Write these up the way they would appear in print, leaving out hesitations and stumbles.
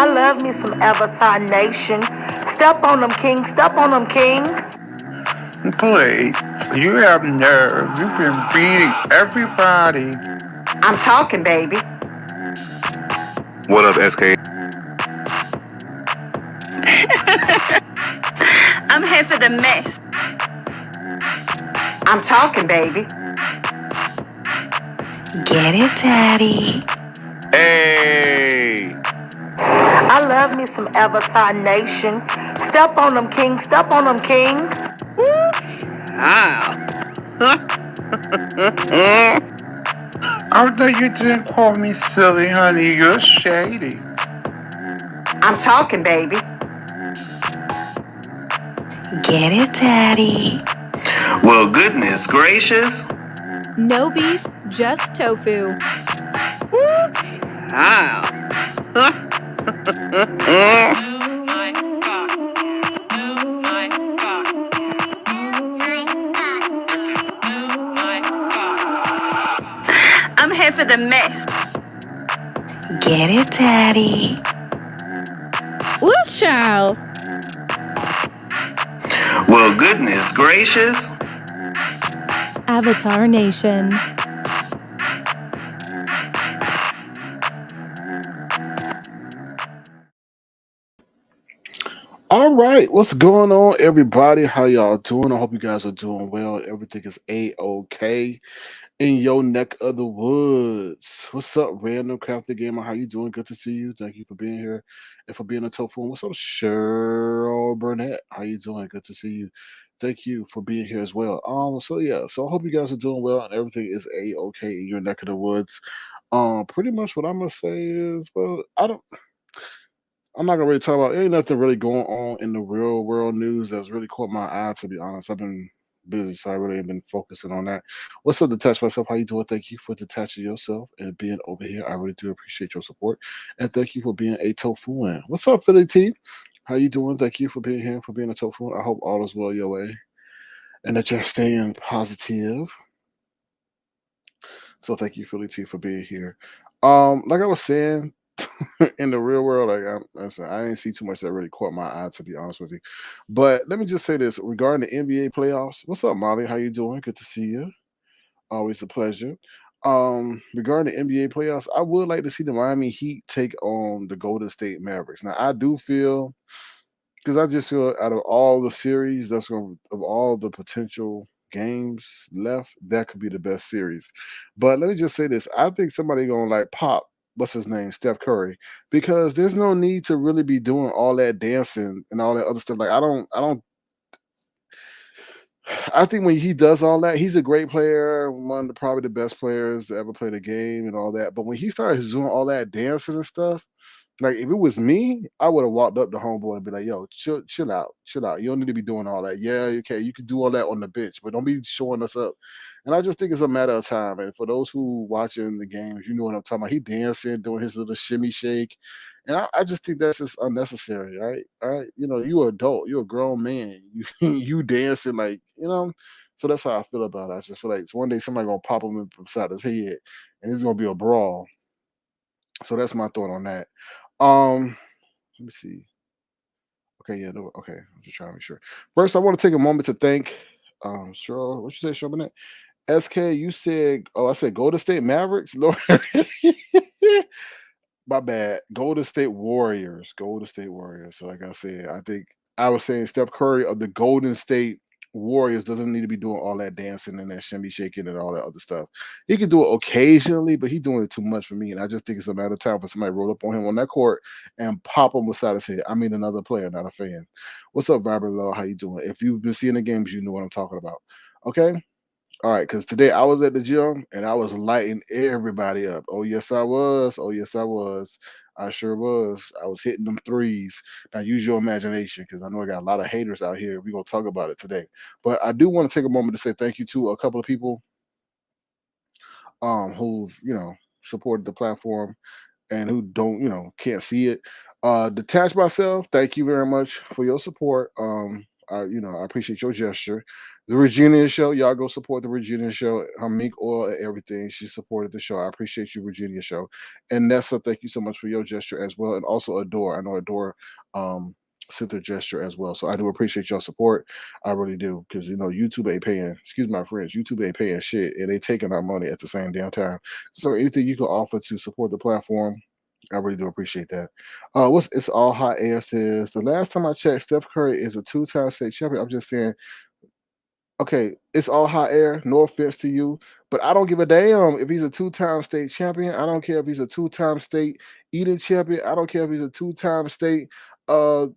I love me some Avatar Nation. Step on them, king. Step on them, king. Please, you have nerve. You've been beating everybody. I'm talking, baby. What up, SK? I'm here for the mess. I'm talking, baby. Get it, Daddy. Hey! I love me some Avatar Nation. Step on them, king. Step on them, king. Wow. Although you didn't call me silly, honey, you're shady. I'm talking, baby. Get it, Daddy. Well, goodness gracious. No beef, just tofu. Wow. I'm here for the mess. Get it, Daddy. Woo, child. Well, goodness gracious. Avatar Nation. All right, what's going on, everybody? How y'all doing? I hope you guys are doing well. Everything is a-okay in your neck of the woods. What's up, Random Crafted Gamer? How you doing? Good to see you. Thank you for being here and for being a tofu. What's up, Cheryl Burnett? How you doing? Good to see you. Thank you for being here as well. So I hope you guys are doing well and everything is a-okay in your neck of the woods. Pretty much what I'm gonna say is, well, I'm not gonna really talk about ain't nothing really going on in the real world news that's really caught my eye. To be honest, I've been busy, so I really ain't been focusing on that. What's up, Detach Myself? How you doing? Thank you for detaching yourself and being over here. I really do appreciate your support, and thank you for being a tofuan. What's up, Philly T? How you doing? Thank you for being here, for being a tofuan. I hope all is well your way, and that you're staying positive. So thank you, Philly T, for being here. Like I was saying, in the real world, I didn't see too much that really caught my eye, to be honest with you. But let me just say this regarding the NBA playoffs. What's up, Molly? How you doing? Good to see you. Always a pleasure. Regarding the NBA playoffs, I would like to see the Miami Heat take on the Golden State Mavericks. Now, I do feel because I just feel out of all the series of all the potential games left, that could be the best series. But let me just say this: I think somebody gonna like pop. What's his name? Steph Curry, because there's no need to really be doing all that dancing and all that other stuff. Like I don't. I think when he does all that, he's a great player, one of probably the best players to ever play the game and all that. But when he started doing all that dancing and stuff, like if it was me, I would have walked up to homeboy and be like, "Yo, chill out, chill out. You don't need to be doing all that. Yeah, okay, you can do all that on the bench, but don't be showing us up." And I just think it's a matter of time. And for those who watching the games, you know what I'm talking about. He dancing, doing his little shimmy shake, and I just think that's just unnecessary, right? All right, you're an adult, you're a grown man. You dancing like So that's how I feel about it. I just feel like it's one day somebody gonna pop him inside his head, and it's gonna be a brawl. So that's my thought on that. Let me see. Okay, yeah, no, okay. I'm just trying to make sure. First, I want to take a moment to thank Cheryl. What you say, Cheryl? SK, you said, oh, I said Golden State Mavericks. Lord, my bad. Golden State Warriors. Golden State Warriors. So, like I said, I think I was saying Steph Curry of the Golden State Warriors doesn't need to be doing all that dancing and that shimmy shaking and all that other stuff. He can do it occasionally, but he's doing it too much for me. And I just think it's a matter of time for somebody to roll up on him on that court and pop him beside his head. I mean, another player, not a fan. What's up, Vibrant Law? How you doing? If you've been seeing the games, you know what I'm talking about. Okay. All right, because today I was at the gym and I was lighting everybody up. Oh yes, I was. Oh yes, I was. I sure was. I was hitting them threes. Now use your imagination because I know I got a lot of haters out here. We're gonna talk about it today. But I do want to take a moment to say thank you to a couple of people who've, supported the platform and who don't, can't see it. Detach myself, thank you very much for your support. I appreciate your gesture. The Regina show, y'all go support the Regina show. Her mink oil and everything. She supported the show. I appreciate you, Virginia show. And Nessa, thank you so much for your gesture as well. And also Adore. I know Adore sent their gesture as well. So I do appreciate your support. I really do. Because YouTube ain't paying, excuse my French, YouTube ain't paying shit. And they taking our money at the same damn time. So anything you can offer to support the platform, I really do appreciate that. It's all hot air says the last time I checked, Steph Curry is a two-time state champion. I'm just saying, okay, it's all hot air. No offense to you, but I don't give a damn if he's a two-time state champion. I don't care if he's a two-time state eating champion. I don't care if he's a two-time state uh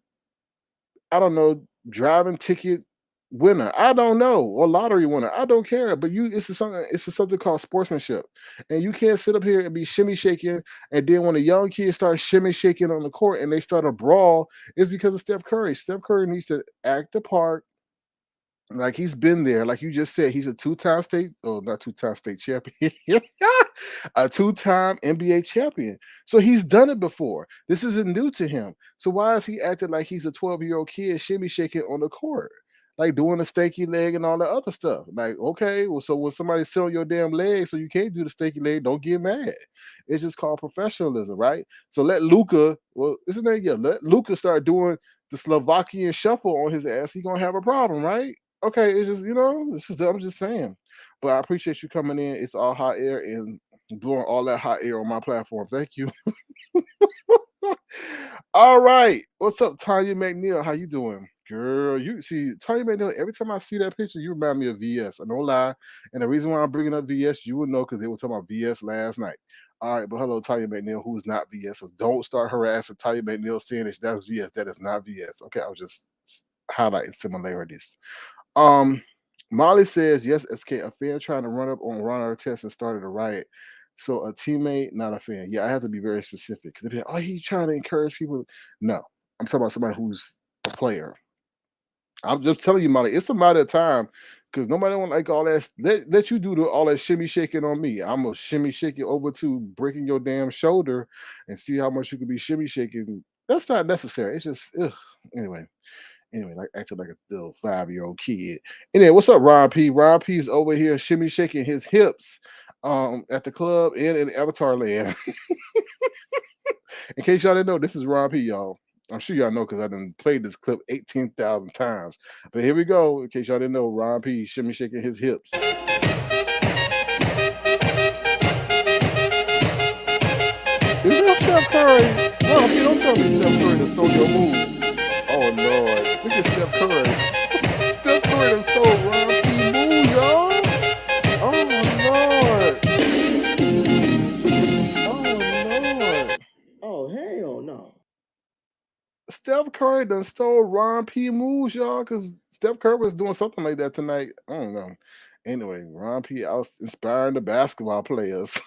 I don't know, driving ticket winner. I don't know, or lottery winner. I don't care. But it's something called sportsmanship. And you can't sit up here and be shimmy shaking. And then when the young kids start shimmy shaking on the court and they start a brawl, it's because of Steph Curry. Steph Curry needs to act the part. Like he's been there, like you just said, he's a two-time state, oh, not two-time state champion, a two-time NBA champion. So he's done it before. This isn't new to him. So why is he acting like he's a 12-year-old kid shimmy shaking on the court? Like doing the stanky leg and all that other stuff. Like, okay, well, so when somebody sit on your damn leg so you can't do the stanky leg, don't get mad. It's just called professionalism, right? So let Luca, well, isn't that, yeah, let Luca start doing the Slovakian shuffle on his ass. He gonna have a problem, right? Okay, it's just I'm just saying. But I appreciate you coming in. It's all hot air and blowing all that hot air on my platform. Thank you. All right. What's up, Tanya McNeil? How you doing? Girl, you see, Tanya McNeil, every time I see that picture, you remind me of VS. I don't lie. And the reason why I'm bringing up VS, you would know because they were talking about VS last night. All right, but hello, Tanya McNeil, who's not VS. So don't start harassing Tanya McNeil saying that's VS. That is not VS. Okay, I was just highlighting similarities. Um, Molly says, yes, SK, a fan trying to run up on Ron Artest and started a riot. So a teammate, not a fan. Yeah, I have to be very specific because they're like, oh, he's trying to encourage people. No, I'm talking about somebody who's a player. I'm just telling you, Molly, it's a matter of time because nobody want like all that. Let you do all that shimmy shaking on me. I'm gonna shimmy shake it over to breaking your damn shoulder and see how much you can be shimmy shaking. That's not necessary. It's just anyway. Anyway, like acting like a little 5-year-old kid. Anyway, what's up, Ron P? Ron P's over here shimmy shaking his hips at the club and in Avatar Land. In case y'all didn't know, this is Ron P, y'all. I'm sure y'all know because I done played this clip 18,000 times. But here we go. In case y'all didn't know, Ron P shimmy shaking his hips. Is that Steph Curry? Ron P, don't tell me Steph Curry to stole your move. Oh Lord, look at Steph Curry. Steph Curry done stole Ron P move, y'all. Oh Lord. Oh Lord. Oh hell no. Steph Curry done stole Ron P moves, y'all, because Steph Curry was doing something like that tonight. I don't know. Anyway, Ron P out inspiring the basketball players.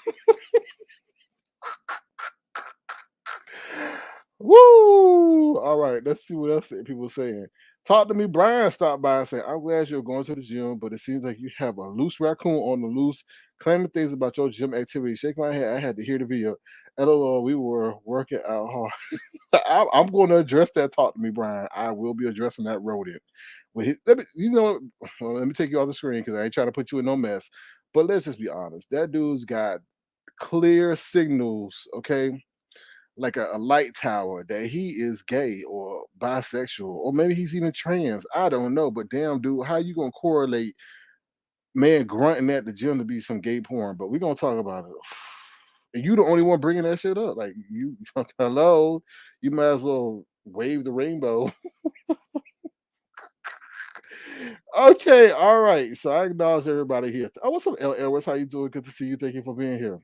Woo! All right, let's see what else people are saying. Talk to me. Brian stopped by and said, I'm glad you're going to the gym, but it seems like you have a loose raccoon on the loose, claiming things about your gym activity. Shake my head. I had to hear the video. LOL, we were working out hard. I'm going to address that. Talk to me, Brian. I will be addressing that rodent. Well, let me take you off the screen because I ain't trying to put you in no mess. But let's just be honest. That dude's got clear signals, okay? Like a light tower that he is gay or bisexual or maybe he's even trans. I don't know, but damn, dude, how you gonna correlate man grunting at the gym to be some gay porn? But we're gonna talk about it. And you the only one bringing that shit up. Like you, hello, you might as well wave the rainbow. Okay, all right. So I acknowledge everybody here. Oh, what's up, L. Edwards? How you doing? Good to see you. Thank you for being here.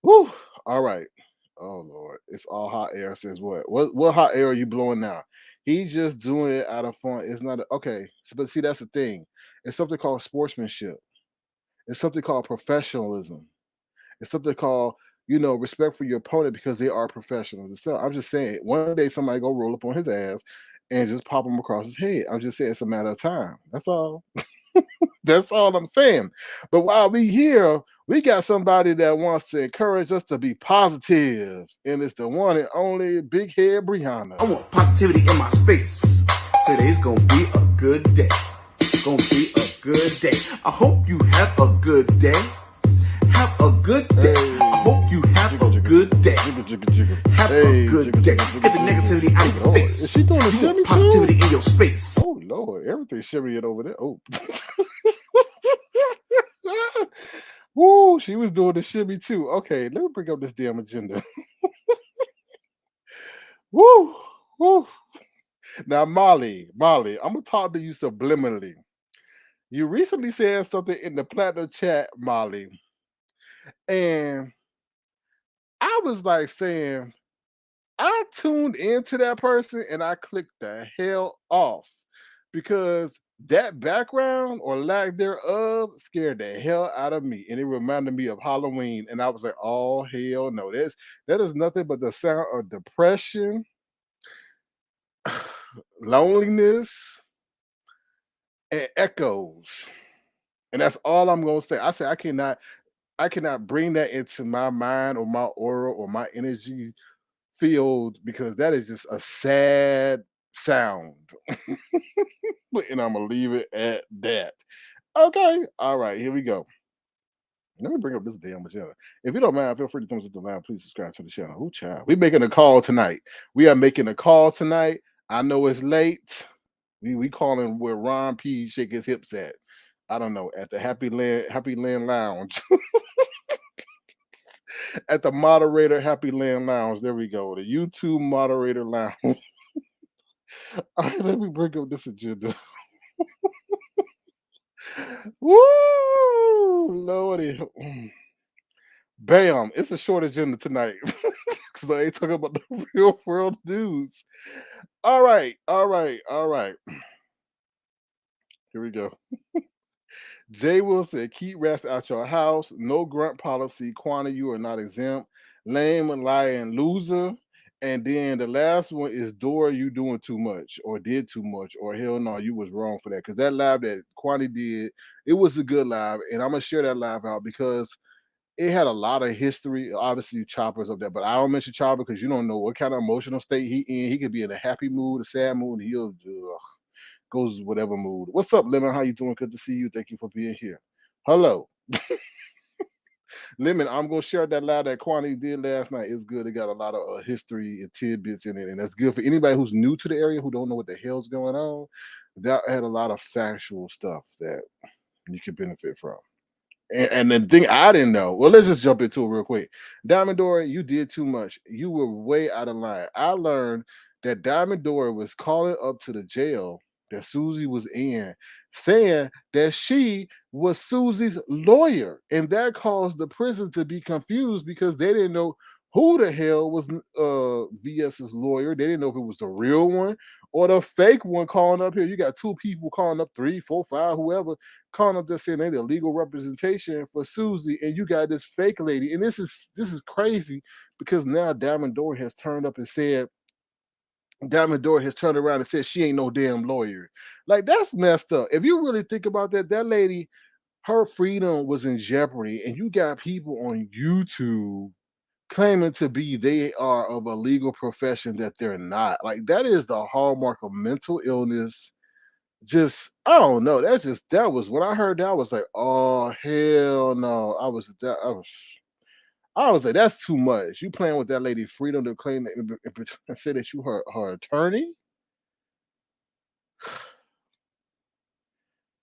Woo. All right. Oh Lord, it's all hot air. Says what? What hot air are you blowing now? He's just doing it out of fun. It's not okay. So, but see, that's the thing. It's something called sportsmanship. It's something called professionalism. It's something called respect for your opponent because they are professionals. So I'm just saying, one day somebody go roll up on his ass and just pop him across his head. I'm just saying it's a matter of time. That's all. That's all I'm saying. But while we here, we got somebody that wants to encourage us to be positive, and it's the one and only Big Head Brianna. I want positivity in my space. Today's gonna be a good day. Gonna be a good day. I hope you have a good day. Have a good day. I hope you have a good day. Have a good day. Get the negativity out of your face. Is she doing the You shimmy want positivity too? in your space. Oh Lord, everything's shimmying over there. Oh. Woo, she was doing the shimmy too. Okay, let me bring up this damn agenda. Woo, woo. Now, Molly, I'm gonna talk to you subliminally. You recently said something in the platinum chat, Molly, and I was like saying, I tuned into that person and I clicked the hell off because that background or lack thereof scared the hell out of me, and it reminded me of Halloween. And I was like, "Oh hell no! That is nothing but the sound of depression, loneliness, and echoes." And that's all I'm gonna say. I say I cannot bring that into my mind or my aura or my energy field because that is just a sad sound. And I'm gonna leave it at that. Okay. All right, here we go. Let me bring up this damn agenda. If you don't mind, feel free to come to the line. Please subscribe to the channel. Who child? We making a call tonight. We are making a call tonight. I know it's late. We calling where Ron P shake his hips at. I don't know, at the Happy Land Lounge. At the moderator Happy Land Lounge. There we go. The YouTube moderator lounge. All right, let me bring up this agenda. Woo, Lordy. Bam. It's a short agenda tonight. Because I ain't talking about the real world news. All right, all right, all right. Here we go. Jay Will said, keep rats out your house. No grunt policy. QUANNEY, you are not exempt. Lame, lying loser. And then the last one is DORIYou, you doing too much or did too much or hell no, you was wrong for that. Because that live that QUANNEY did, it was a good live. And I'm going to share that live out because it had a lot of history. Obviously, Chopper's up there, but I don't mention Chopper because you don't know what kind of emotional state he in. He could be in a happy mood, a sad mood, and he'll goes whatever mood. What's up, Lemon? How you doing? Good to see you. Thank you for being here. Hello. Lemon, I'm gonna share that live that QUANNEY did last night. It's good. It got a lot of history and tidbits in it, and that's good for anybody who's new to the area who don't know what the hell's going on. That had a lot of factual stuff that you can benefit from. And the thing I didn't know, well, let's just jump into it real quick. Diamond Dory, you did too much. You were way out of line. I learned that Diamond Dory was calling up to the jail that Susie was in, saying that she was Susie's lawyer. And that caused the prison to be confused because they didn't know who the hell was VS's lawyer. They didn't know if it was the real one or the fake one calling up here. You got two people calling up, 3, 4, 5, whoever, calling up there saying they the legal representation for Susie, and you got this fake lady. And this is crazy because now Diamond Dory has turned up and said Diamond Dory has turned around and said she ain't no damn lawyer. Like that's messed up. If you really think about that, that lady, her freedom was in jeopardy, and you got people on YouTube claiming to be they are of a legal profession that they're not. Like that is the hallmark of mental illness. Just I don't know. That was when I heard that I was like, oh hell no. I was like, that's too much. You playing with that lady freedom to claim that and say that you her attorney?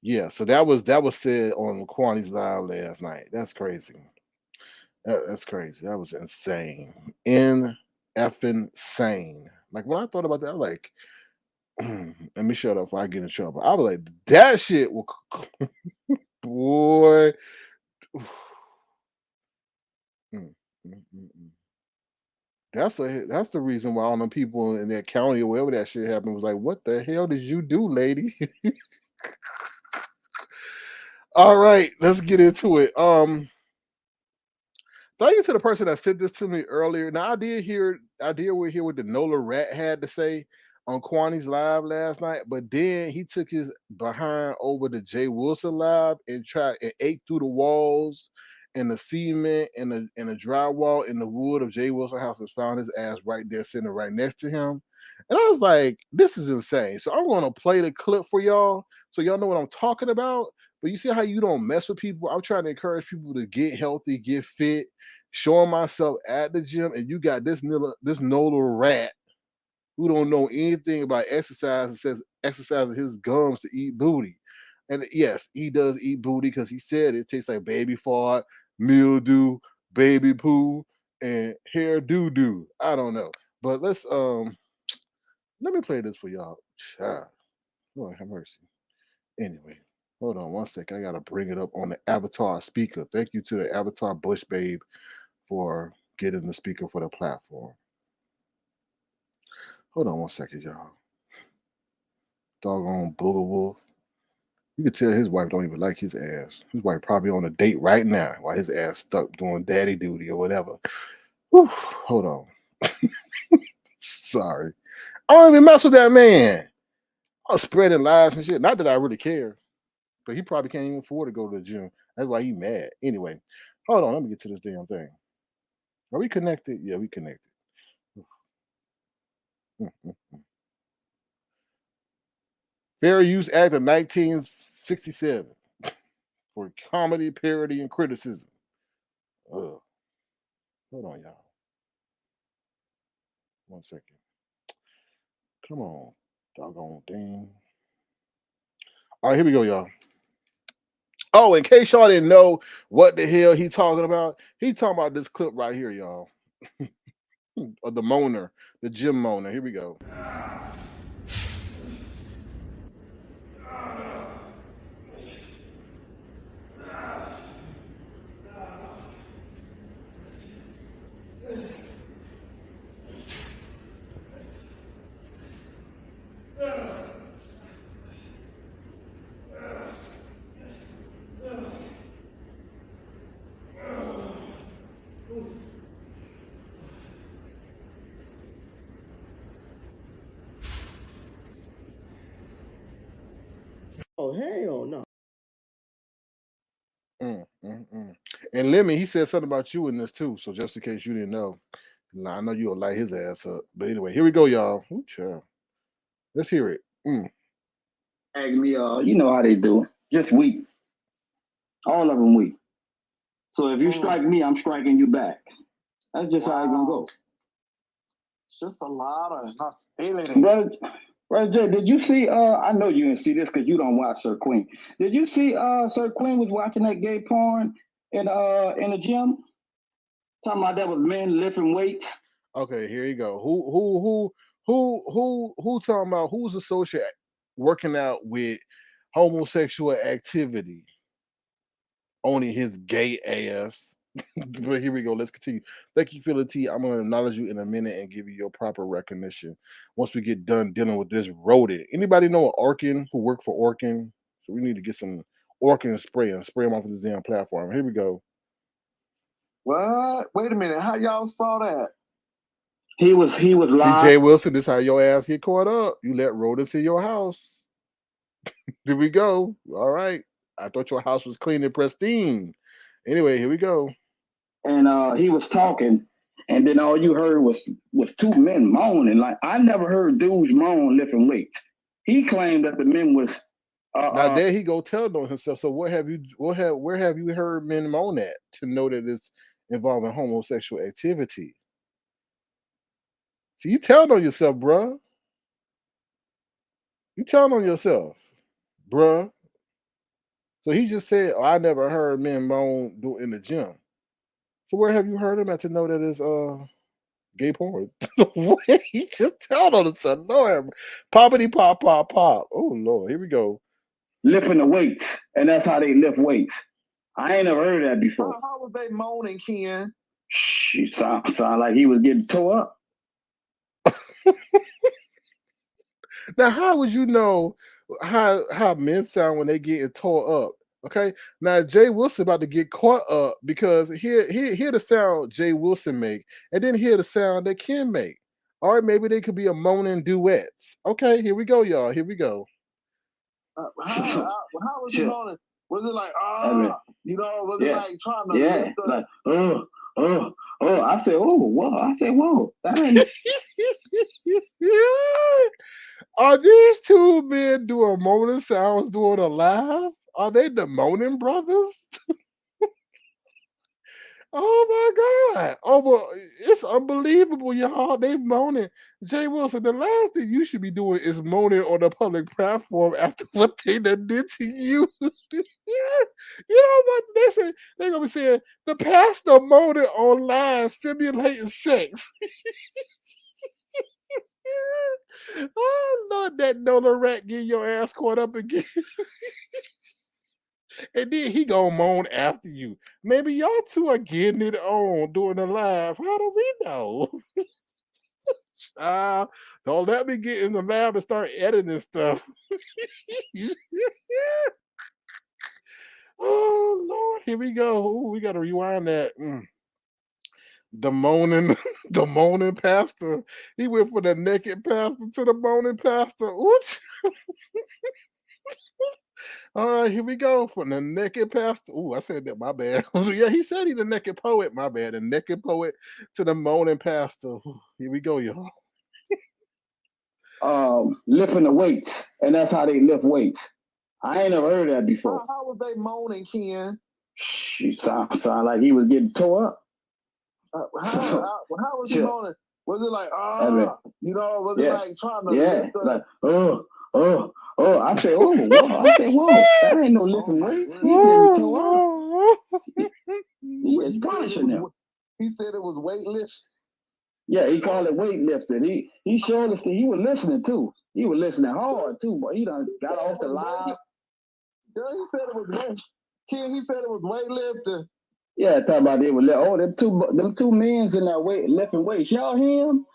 Yeah, so that was said on QUANNEY's live last night. That's crazy. That's crazy. That was insane. In effing sane. Like when I thought about that, I was like, let me shut up before I get in trouble. I was like, that shit will boy. Mm, mm, mm, mm. That's the reason why all them people in that county or wherever that shit happened was like, what the hell did you do, lady? All right, let's get into it. Thank you to the person that sent this to me earlier. Now I did hear what the Nola Rat had to say on QUANNEY's live last night, but then he took his behind over to Jay Wilson live and tried and ate through the walls and the cement and the drywall in the wood of Jay Wilson house and found his ass right there sitting right next to him. And I was like, this is insane. So I'm gonna play the clip for y'all so y'all know what I'm talking about. But you see how you don't mess with people? I'm trying to encourage people to get healthy, get fit, showing myself at the gym, and you got this little rat who don't know anything about exercise and says exercising his gums to eat booty. And yes, he does eat booty because he said it tastes like baby fart, mildew, baby poo, and hair doo doo. I don't know. But let me play this for y'all. Child. Lord have mercy. Anyway, hold on one second. I gotta bring it up on the avatar speaker. Thank you to the avatar Bush Babe for getting the speaker for the platform. Hold on one second, y'all. Doggone Booger Wolf. You can tell his wife don't even like his ass. His wife probably on a date right now while his ass stuck doing daddy duty or whatever. Whew, hold on. Sorry. I don't even mess with that man. I was spreading lies and shit. Not that I really care, but he probably can't even afford to go to the gym. That's why he mad. Anyway, hold on. Let me get to this damn thing. Are we connected? Yeah, we connected. Fair Use Act of 1967 for comedy, parody, and criticism. Ugh. Hold on, y'all. One second. Come on. Doggone thing. All right, here we go, y'all. Oh, in case y'all didn't know what the hell he talking about, he talking about this clip right here, y'all. Of the moaner, the gym moaner. Here we go. Oh, hell no. And Lemmy, he said something about you in this too. So just in case you didn't know, I know you'll light his ass up. But anyway, here we go, y'all. Ooh, child. Let's hear it. Ask me, you know how they do. Just weak. All of them weak. So if you strike me, I'm striking you back. That's just how it's gonna go. It's just a lot of hostility. Brother Jay, did you see? I know you didn't see this because you don't watch Sir Queen. Did you see? Sir Queen was watching that gay porn in the gym. Talking about that was men lifting weights. Okay, here you go. Who talking about who's associated working out with homosexual activity? Only his gay ass. But here we go. Let's continue. Thank you, Philly T. I'm going to acknowledge you in a minute and give you your proper recognition once we get done dealing with this rodent. Anybody know Orkin who work for Orkin? So we need to get some Orkin spray and spray them off of this damn platform. Here we go. What? Wait a minute. How y'all saw that? He was live. See, Jay Wilson, this is how your ass get caught up. You let rodents in your house. Here we go. All right. I thought your house was clean and pristine. Anyway, here we go. And he was talking, and then all you heard was two men moaning. Like, I never heard dudes moan lifting weights. He claimed that the men was. Now there he go telling on himself. So where have you heard men moan at to know that it's involving homosexual activity? See, you telling on yourself, bruh. You telling on yourself, bruh. So he just said, "Oh, I never heard men moan in the gym." So where have you heard him at to know that it's gay porn? He just told on himself, Lord, poppity pop pop pop. Oh Lord, here we go. Lifting the weights, and that's how they lift weights. I ain't never heard that before. How was they moaning, Ken? She sound like he was getting tore up. Now, how would you know how men sound when they get tore up? Okay. Now Jay Wilson about to get caught up because hear the sound Jay Wilson make, and then hear the sound that Ken make. All right, maybe they could be a moaning duets. Okay, here we go, y'all. Here we go. How was he moaning? Was it like, was it like trying to lift like, I said, oh, whoa. I said, whoa. That ain't. Are these two men doing moaning sounds doing a laugh? Are they the moaning brothers? Oh my God. Oh, well, it's unbelievable, y'all. They moaning. Jay Wilson, the last thing you should be doing is moaning on a public platform after what they done did to you. You know what they say? They're gonna be saying the pastor moaning online simulating sex. Oh Lord, that Nola rat get your ass caught up again. And then he gonna moan after you. Maybe y'all two are getting it on doing the live. How do we know? Don't let me get in the lab and start editing stuff. Oh Lord, here we go. Ooh, we gotta rewind that. The moaning, the moaning pastor. He went from the naked pastor to the moaning pastor. Oops. All right, here we go. From the naked pastor. Oh, I said that, my bad. Yeah, he said he's the naked poet. My bad. The naked poet to the moaning pastor. Ooh, here we go, y'all. Lifting the weights, and that's how they lift weights. I ain't never heard that before. How was they moaning, Ken? She sound like he was getting tore up. How was he moaning? Was it like, was it like trying to lift like, I said, whoa, that ain't no lifting weights. He getting tore up. He is punishing him. He said it was weightlifting. Yeah, he called it weightlifting. He showed us that he was listening too. He was listening hard too, but he done got off the live. Girl, he said it was weight. Ken, he said it was weightlifting. Yeah, talk about they were them two men's in that weight lifting weights. Y'all hear him?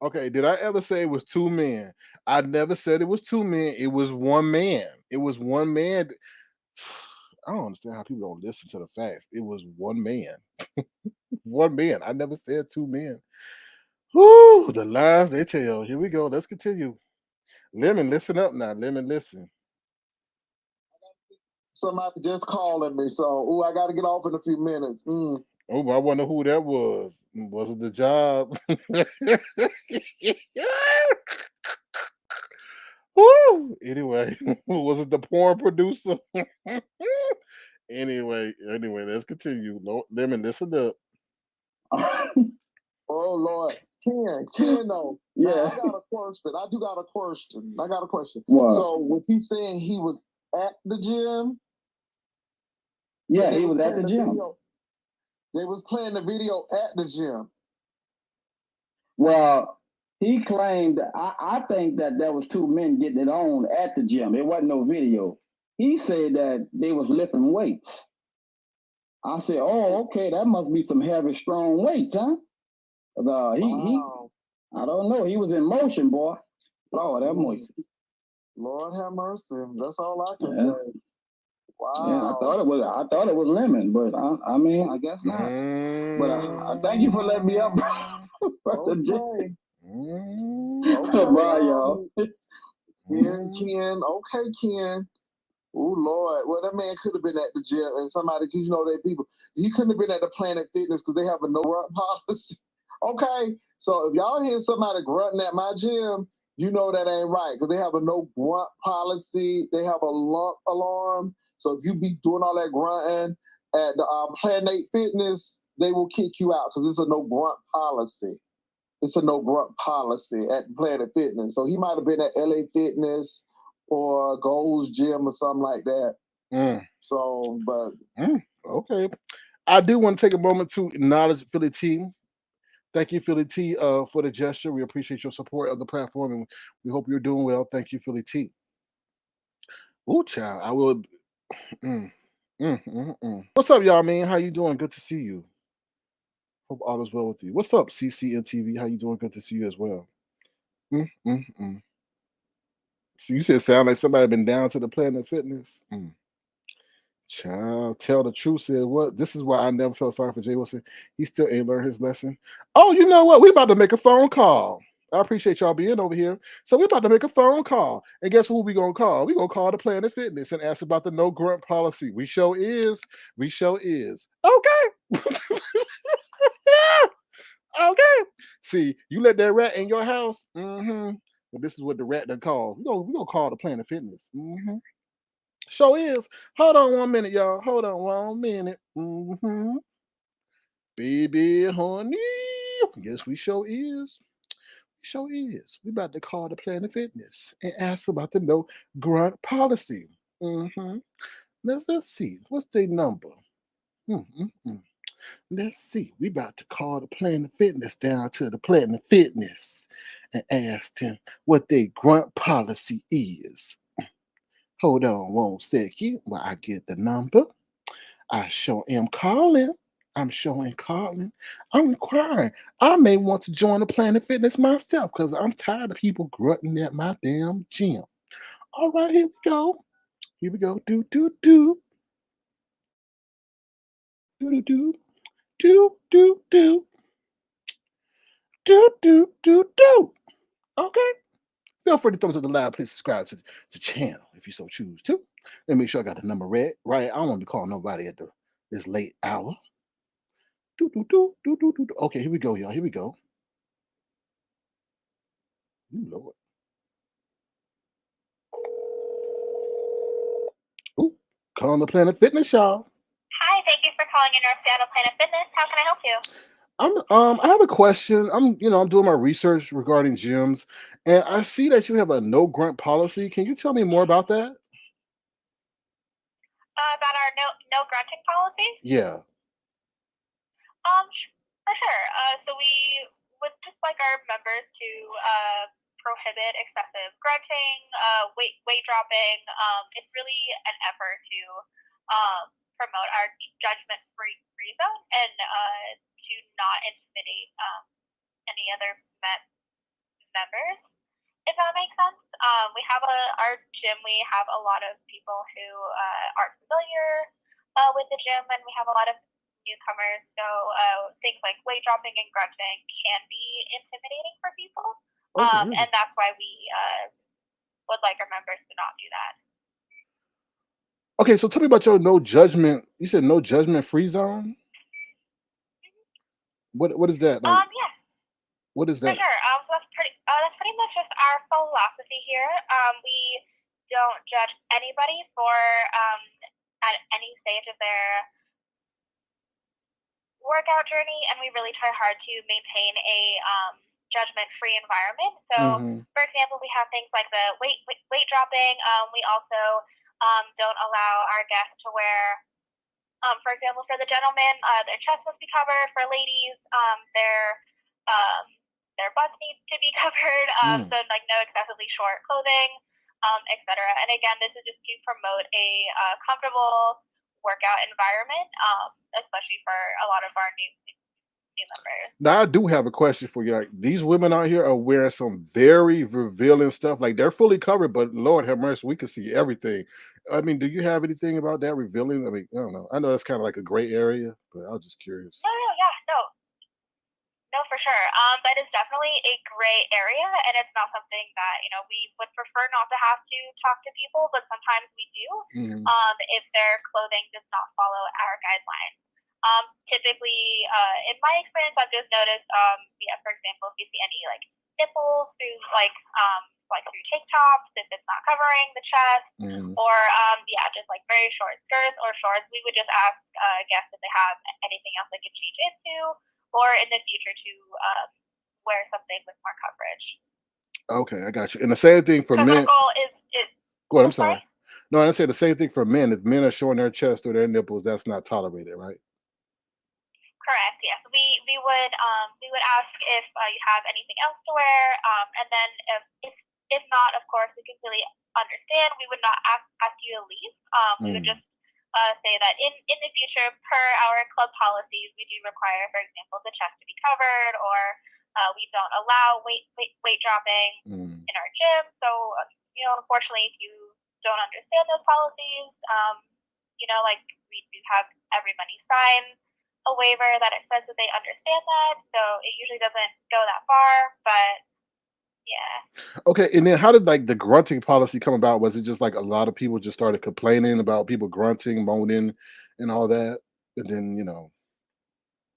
Okay, did I ever say it was two men? I never said it was two men. It was one man. It was one man. I don't understand how people don't listen to the facts. It was one man. One man. I never said two men. Whoo, the lies they tell. Here we go. Let's continue. Lemon, listen up now. Lemon, listen. Somebody just calling me, so I got to get off in a few minutes. Oh, I wonder who that was. Was it the job? Woo! Anyway, was it the porn producer? Anyway, let's continue. Lemon, listen up. Oh Lord, Ken, though. Yeah, I got a question. I do got a question. What? So was he saying he was at the gym? Yeah, he was at the gym. They was playing the video at the gym. Well, he claimed, I think that there was two men getting it on at the gym. It wasn't no video. He said that they was lifting weights. I said, oh, okay, that must be some heavy, strong weights, huh? Wow. I don't know. He was in motion, boy. Lord have mercy. Lord have mercy. That's all I can say. Wow. Yeah, I thought it was lemon, but I mean, I guess not. But I thank you for letting me up. Okay. Bye, y'all. Ken. Okay, Ken. Oh Lord. Well, that man could have been at the gym and somebody, because that people, he couldn't have been at the Planet Fitness because they have a no grunt policy. Okay. So if y'all hear somebody grunting at my gym, you know that ain't right because they have a no grunt policy. They have a lump alarm. So if you be doing all that grunting at the Planet Fitness, they will kick you out because it's a no grunt policy. It's a no grunt policy at Planet Fitness. So he might have been at LA Fitness or Gold's Gym or something like that. So, but okay. I do want to take a moment to acknowledge Philly T. Thank you, Philly T, for the gesture. We appreciate your support of the platform, and we hope you're doing well. Thank you, Philly T. Oh, child, I will. What's up, y'all, man? How you doing? Good to see you. Hope all is well with you. What's up, CCNTV? How you doing? Good to see you as well. So you said sound like somebody been down to the Planet Fitness. Child, tell the truth. Said what? This is why I never felt sorry for Jay Wilson. He still ain't learned his lesson. Oh, you know what? We about to make a phone call. I appreciate y'all being over here. So we're about to make a phone call. And guess who we gonna call? We gonna call the Planet Fitness and ask about the no grunt policy. We show is. Okay. Okay. See, you let that rat in your house. Mm-hmm. Well, this is what the rat done called. We gonna call the Planet Fitness. Mm-hmm. Show is. Hold on 1 minute, y'all. Hold on 1 minute. Mm-hmm. Baby honey. Yes, we show is. We show is. We about to call the Planet Fitness and ask about the no grunt policy. Mm-hmm. Let's see. What's their number? Mm-hmm. Let's see. We about to call the Planet Fitness down to the Planet Fitness and ask them what their grunt policy is. Hold on 1 second while I get the number. I sure am calling. I'm showing calling. I'm inquiring. I may want to join the Planet Fitness myself because I'm tired of people grunting at my damn gym. All right, here we go. Here we go. Do do do do do do do do do do do do. Okay. Feel free to throw us the live. Please subscribe to the channel if you so choose to. Let me make sure I got the number right. I don't want to be calling nobody at this late hour. Do, do, do, do, do, do. Okay, here we go, y'all. Here we go. Ooh, Lord. Ooh, calling the Planet Fitness, y'all. Hi, thank you for calling in North Seattle Planet Fitness. How can I help you? I have a question. I'm doing my research regarding gyms, and I see that you have a no grunt policy. Can you tell me more about that? About our no grunting policy? Yeah. For sure. So we would just like our members to prohibit excessive grunting, weight dropping. It's really an effort to promote our judgment-free zone and to not intimidate any other members, if that makes sense. We have our gym. We have a lot of people who aren't familiar with the gym, and we have a lot of newcomers. So things like weight dropping and grunting can be intimidating for people, Really? and that's why we would like our members to not do that. Okay, so tell me about your no judgment. You said no judgment free zone. What is that? Like, Yeah. what is For that? sure. So that's pretty much just our philosophy here. We don't judge anybody for at any stage of their workout journey, and we really try hard to maintain a judgment-free environment. So, for example, we have things like the weight dropping. We also don't allow our guests to wear. For example, for the gentlemen, their chest must be covered. For ladies, their butts need to be covered. So like no excessively short clothing, etc. And again, this is just to promote a comfortable workout environment, especially for a lot of our new members. Now I do have a question for you. Like, these women out here are wearing some very revealing stuff. Like they're fully covered, but Lord have mercy, we can see everything. I mean, do you have anything about that revealing? I mean, I don't know. I know that's kind of like a gray area, but I was just curious. No, for sure. That is definitely a gray area, and it's not something that we would prefer not to have to talk to people, but sometimes we do. If their clothing does not follow our guidelines. Typically, in my experience, I've just noticed, for example, if you see any like nipples through like through tank tops, if it's not covering the chest, or just like very short skirts or shorts, we would just ask guests if they have anything else they can change into, or in the future to wear something with more coverage. Okay, I got you. And the same thing for men. Our goal is Go ahead. I'm sorry. No, I say the same thing for men. If men are showing their chest or their nipples, that's not tolerated, right? Correct. Yes, we would ask if you have anything else to wear, and then if not, of course, we completely understand. We would not ask you to leave. We would just say that in the future, per our club policies, we do require, for example, the chest to be covered, or we don't allow weight dropping in our gym. So unfortunately, if you don't understand those policies, we do have everybody sign a waiver that it says that they understand that. So it usually doesn't go that far, but yeah. Okay, and then how did like the grunting policy come about? Was it just like a lot of people just started complaining about people grunting, moaning, and all that, and then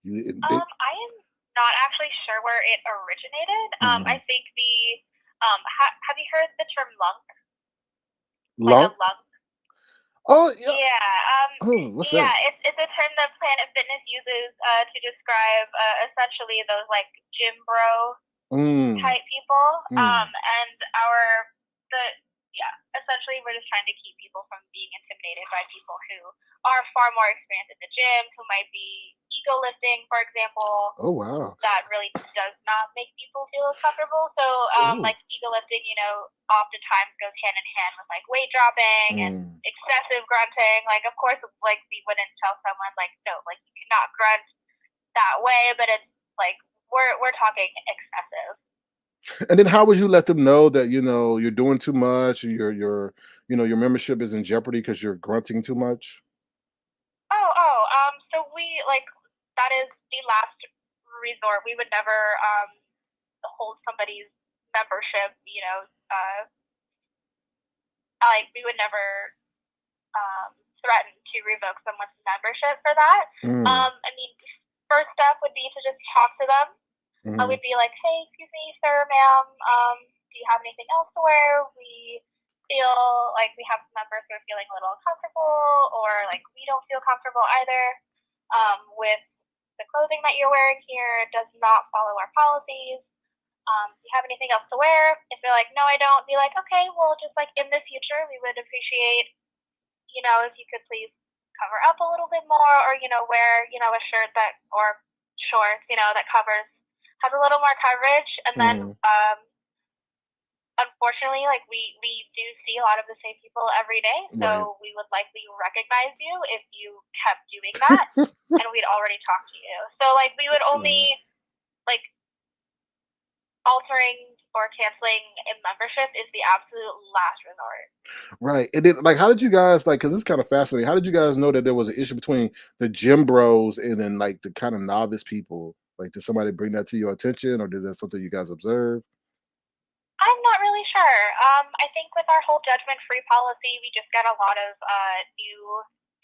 I am not actually sure where it originated. I think have you heard the term lunk? Lunk? Like a lunk? Oh yeah. Yeah. What's yeah, that? it's a term that Planet Fitness uses to describe essentially those like gym bro type people. And essentially we're just trying to keep people from being intimidated by people who are far more experienced in the gym, who might be ego lifting, for example. Oh wow. That really does not make people feel as comfortable. So like ego lifting, oftentimes goes hand in hand with like weight dropping and excessive grunting. Like of course like we wouldn't tell someone like, no, like you cannot grunt that way, but it's like we're talking excessive. And then how would you let them know that you're doing too much, your membership is in jeopardy because you're grunting too much? So we like that is the last resort. We would never hold somebody's membership, like we would never threaten to revoke someone's membership for that. I mean, first step would be to just talk to them. We'd be like, hey, excuse me, sir, ma'am, do you have anything else to wear? We feel like we have some members who are feeling a little uncomfortable, or like we don't feel comfortable either with the clothing that you're wearing here. It does not follow our policies. Do you have anything else to wear? If they're like, no, I don't, be like, okay, well, just like in the future, we would appreciate, if you could please cover up a little bit more, or, wear, a shirt that, or shorts, that has a little more coverage. And then, unfortunately, like we do see a lot of the same people every day, so we would likely recognize you if you kept doing that, and we'd already talked to you. So like we would only like altering or canceling a membership is the absolute last resort. Right. And then like how did you guys because it's kind of fascinating. How did you guys know that there was an issue between the gym bros and then like the kind of novice people? Like did somebody bring that to your attention, or did that something you guys observe? I'm not really sure. I think with our whole judgment-free policy, we just get a lot of new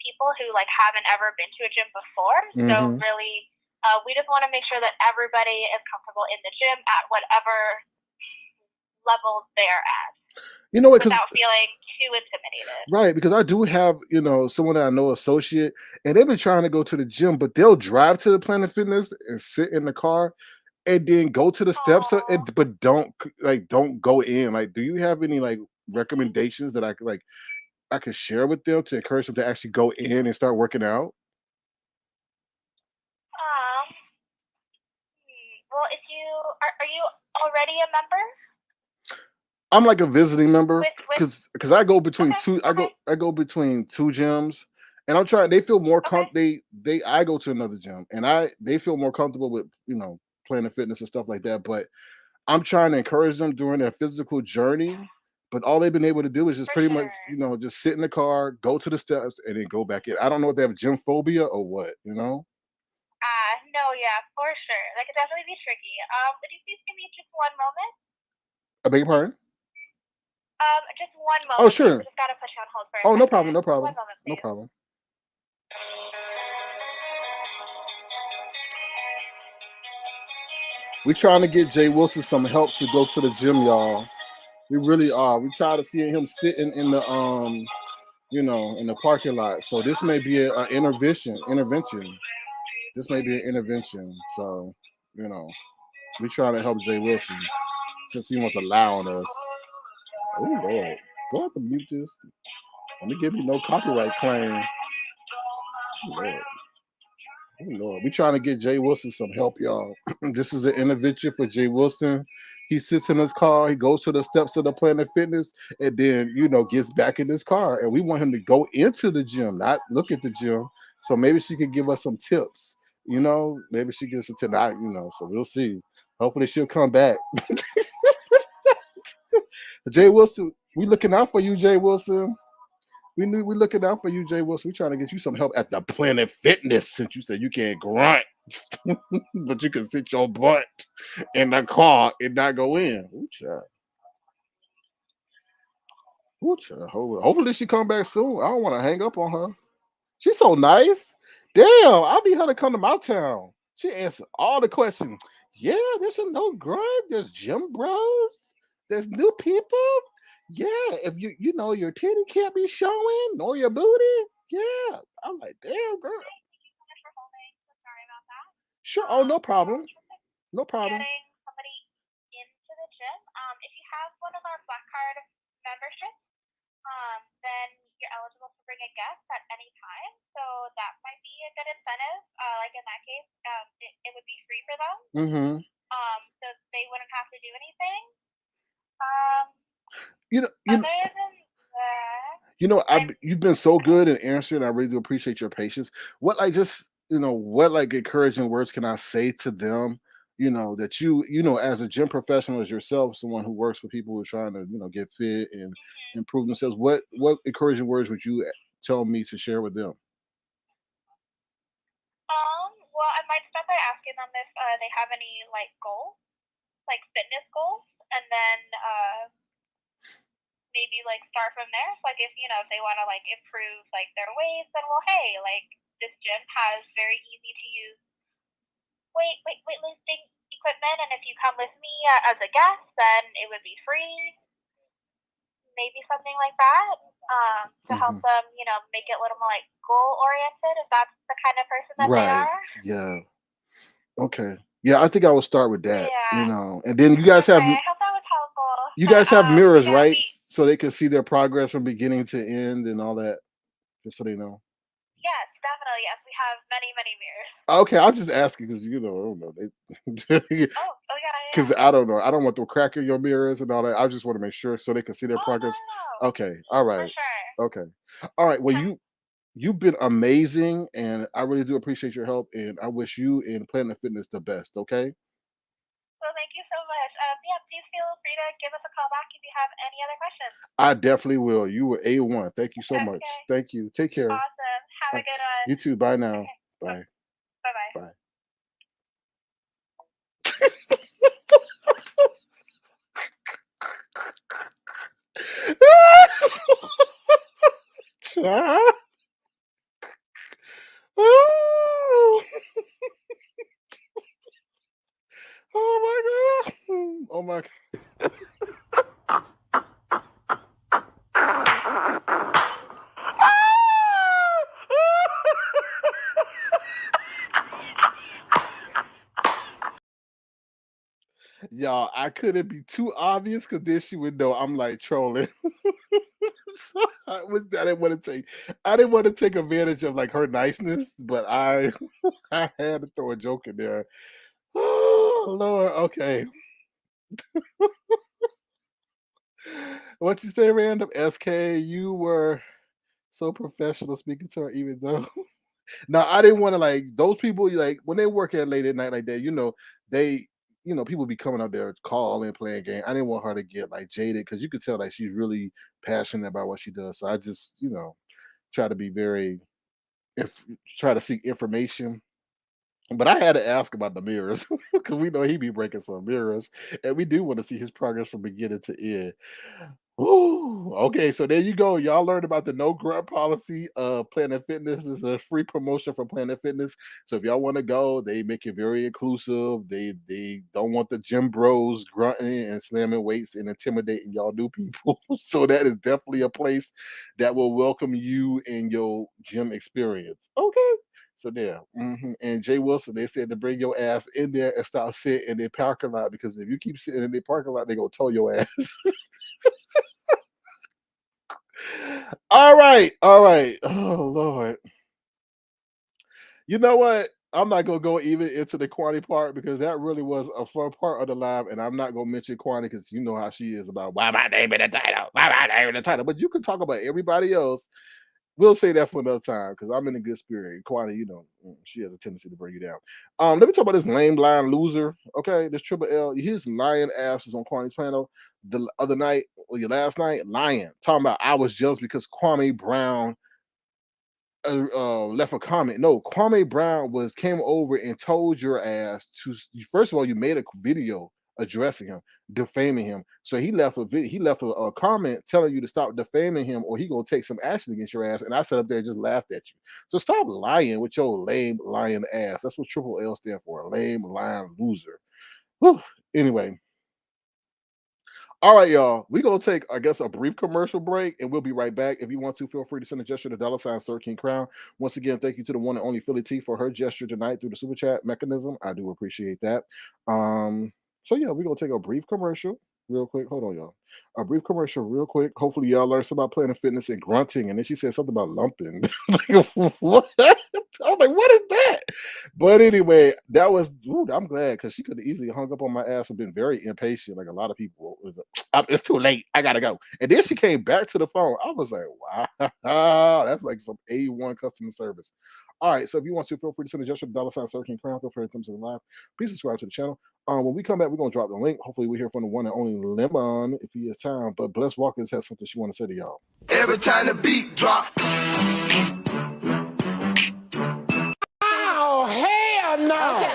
people who like haven't ever been to a gym before. So really, we just want to make sure that everybody is comfortable in the gym at whatever level they're at. Without feeling too intimidated. Right, because I do have, someone that I know associate, and they've been trying to go to the gym, but they'll drive to the Planet Fitness and sit in the car and then go to the steps, but don't go in. Like, do you have any like recommendations that I could share with them to encourage them to actually go in and start working out? Well, if you are you already a member? I'm like a visiting member because I go between two. I go between two gyms, and I'm trying. They feel more comfortable. I go to another gym, and they feel more comfortable with Planet Fitness and stuff like that. But I'm trying to encourage them during their physical journey. But all they've been able to do is just pretty much just sit in the car, go to the steps, and then go back in. I don't know if they have gym phobia or what. No, yeah, for sure. That could definitely be tricky. Would you please give me just one moment? I beg your pardon? Just one moment. Oh, sure. I just gotta put you on hold for a Oh, second. no problem, no problem. One moment, No please. problem. We're trying to get Jay Wilson some help to go to the gym, y'all. We really are. We tired of seeing him sitting in the in the parking lot. So this may be an intervention. This may be an intervention. So, we trying to help Jay Wilson since he wants to lie on us. Oh Lord. Do I have to mute this? Let me give you no copyright claim. Oh Lord. Oh Lord. We trying to get Jay Wilson some help, y'all. This is an intervention for Jay Wilson. He sits in his car, he goes to the steps of the Planet Fitness, and then gets back in his car. And we want him to go into the gym, not look at the gym. So maybe she could give us some tips. Maybe she gives some tips. So we'll see. Hopefully she'll come back. Jay Wilson, we looking out for you, Jay Wilson. We looking out for you, Jay Wilson. We trying to get you some help at the Planet Fitness since you said you can't grunt, but you can sit your butt in the car and not go in. Ooh, child. Ooh, child. Hopefully she come back soon. I don't want to hang up on her. She's so nice. Damn, I need her to come to my town. She answered all the questions. Yeah, there's a no grunt. There's gym bros. There's new people. Yeah, if you know your titty can't be showing nor your booty. Yeah, I'm like, damn girl. Thank you so much for holding. So sorry about that. Sure. Oh, no Yeah, problem. No problem. getting somebody into the gym. If you have one of our Black Card memberships, then you're eligible to bring a guest at any time. So that might be a good incentive. Like in that case, it would be free for them. Mm-hmm. So they wouldn't have to do anything. Um, You know, other than that, you've been so good in answering. I really do appreciate your patience. What like just what like encouraging words can I say to them? That as a gym professional as yourself, someone who works with people who are trying to get fit and improve themselves. What encouraging words would you tell me to share with them? well, I might start by asking them if they have any like goals, like fitness goals, and then maybe like start from there. So, like if if they want to like improve like their weights, then well, hey, like this gym has very easy to use weightlifting equipment, and if you come with me as a guest, then it would be free. Maybe something like that to help them, make it a little more like goal oriented. If that's the kind of person that they Right. are. Yeah. Okay. Yeah, I think I will start with that. Yeah. And then you guys have Okay, I hope that was helpful. you guys have mirrors, Yeah, right? So they can see their progress from beginning to end and all that, just so they know. Yes, definitely. Yes, we have many, many mirrors. Okay, I'm just asking because I don't know. Oh yeah, Because yeah. I don't know. I don't want to crack in your mirrors and all that. I just want to make sure so they can see their Oh progress. no. Okay. All For right. sure. Okay. All right. Well, you've been amazing, and I really do appreciate your help. And I wish you and Planet Fitness the best. Okay. Well, thank you so much. Yeah, please feel free to give us a call back if you have any other questions. I definitely will. You were A1. Thank you so much. Okay. Thank you. Take care. Awesome. Have a good one. You too. Bye now. Okay. Bye. Bye-bye. Bye. Child. Oh. Oh my god. Oh my god. Y'all, I couldn't be too obvious because then she would know I'm like trolling. So I didn't want to take advantage of like her niceness, but I I had to throw a joke in there. Oh Lord, okay. What you say, random? SK, you were so professional speaking to her, even though now I didn't want to like those people like when they work at late at night like that, they people be coming up there calling playing game. I didn't want her to get like jaded because you could tell like she's really passionate about what she does. So I just, try to be very if try to seek information. But I had to ask about the mirrors because we know he be breaking some mirrors, and we do want to see his progress from beginning to end. Ooh, okay, so there you go. Y'all learned about the no grunt policy of Planet Fitness. This is a free promotion from Planet Fitness. So if y'all want to go, they make it very inclusive. They don't want the gym bros grunting and slamming weights and intimidating y'all new people. So that is definitely a place that will welcome you and your gym experience. Okay. So there. And Jay Wilson, they said to bring your ass in there and stop sitting in their parking lot because if you keep sitting in their parking lot, they're gonna tow your ass. All right, all right. Oh Lord. You know what? I'm not gonna go even into the Quanny part because that really was a fun part of the live, and I'm not gonna mention Quanny because you know how she is about why my name in the title, why my name in the title. But you can talk about everybody else. We'll say that for another time because I'm in a good spirit. Quanny, she has a tendency to bring you down. Let me talk about this lame blind loser. Okay, this Triple L, his lying ass was on Quanny's panel the other night, or last night, lying, talking about I was jealous because Kwame Brown left a comment. No, Kwame Brown came over and told your ass to first of all, you made a video addressing him, defaming him. So he left a comment telling you to stop defaming him, or he gonna take some action against your ass. And I sat up there and just laughed at you. So stop lying with your lame lying ass. That's what Triple L stand for, lame lying loser. Whew. Anyway. All right, y'all. We're going to take, I guess, a brief commercial break, and we'll be right back. If you want to, feel free to send a gesture to $ Sir King Crown. Once again, thank you to the one and only Philly T for her gesture tonight through the super chat mechanism. I do appreciate that. So, yeah, we're going to take a brief commercial real quick. Hold on, y'all. A brief commercial real quick. Hopefully, y'all learn something about Planet Fitness and grunting. And then she said something about lumping. What? I was like, what is that? But anyway, that was, I'm glad, because she could have easily hung up on my ass and been very impatient, like a lot of people. It's too late. I got to go. And then she came back to the phone. I was like, wow, that's like some A1 customer service. All right, so if you want to, feel free to send a gesture to $ Sir King Crown. Feel free to come to the live. Please subscribe to the channel. When we come back, we're going to drop the link. Hopefully, we hear from the one and only Lemon if he has time. But Bless Walkers has something she want to say to y'all. Every time the beat drop. Oh, hell no! Okay.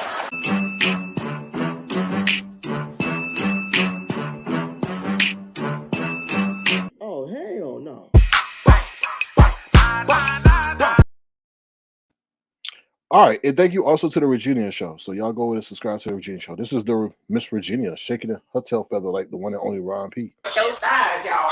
Oh, hell no. All right, and thank you also to the Virginia Show. So y'all go and subscribe to the Virginia Show. This is the Miss Virginia shaking her tail feather like the one and only Ron P. Show stars, y'all.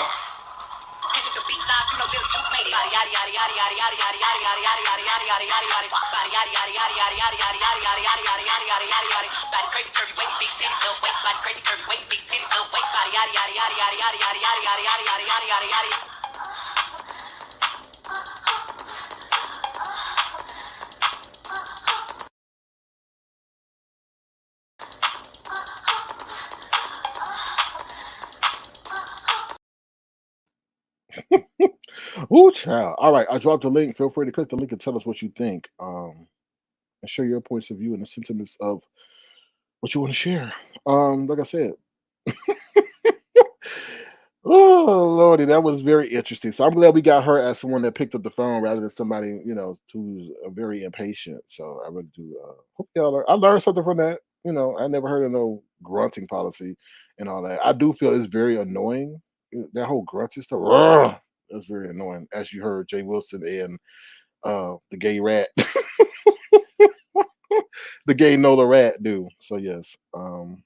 Ooh, child. All right, I dropped the link. Feel free to click the link and tell us what you think. And share your points of view and the sentiments of what you want to share. Like I said. Oh Lordy, that was very interesting. So I'm glad we got her as someone that picked up the phone rather than somebody, who's very impatient. So I really do hope I learned something from that. I never heard of no grunting policy and all that. I do feel it's very annoying. That whole grunting stuff. It's very annoying, as you heard Jay Wilson and the gay rat. The gay Nola rat do. So yes. Kind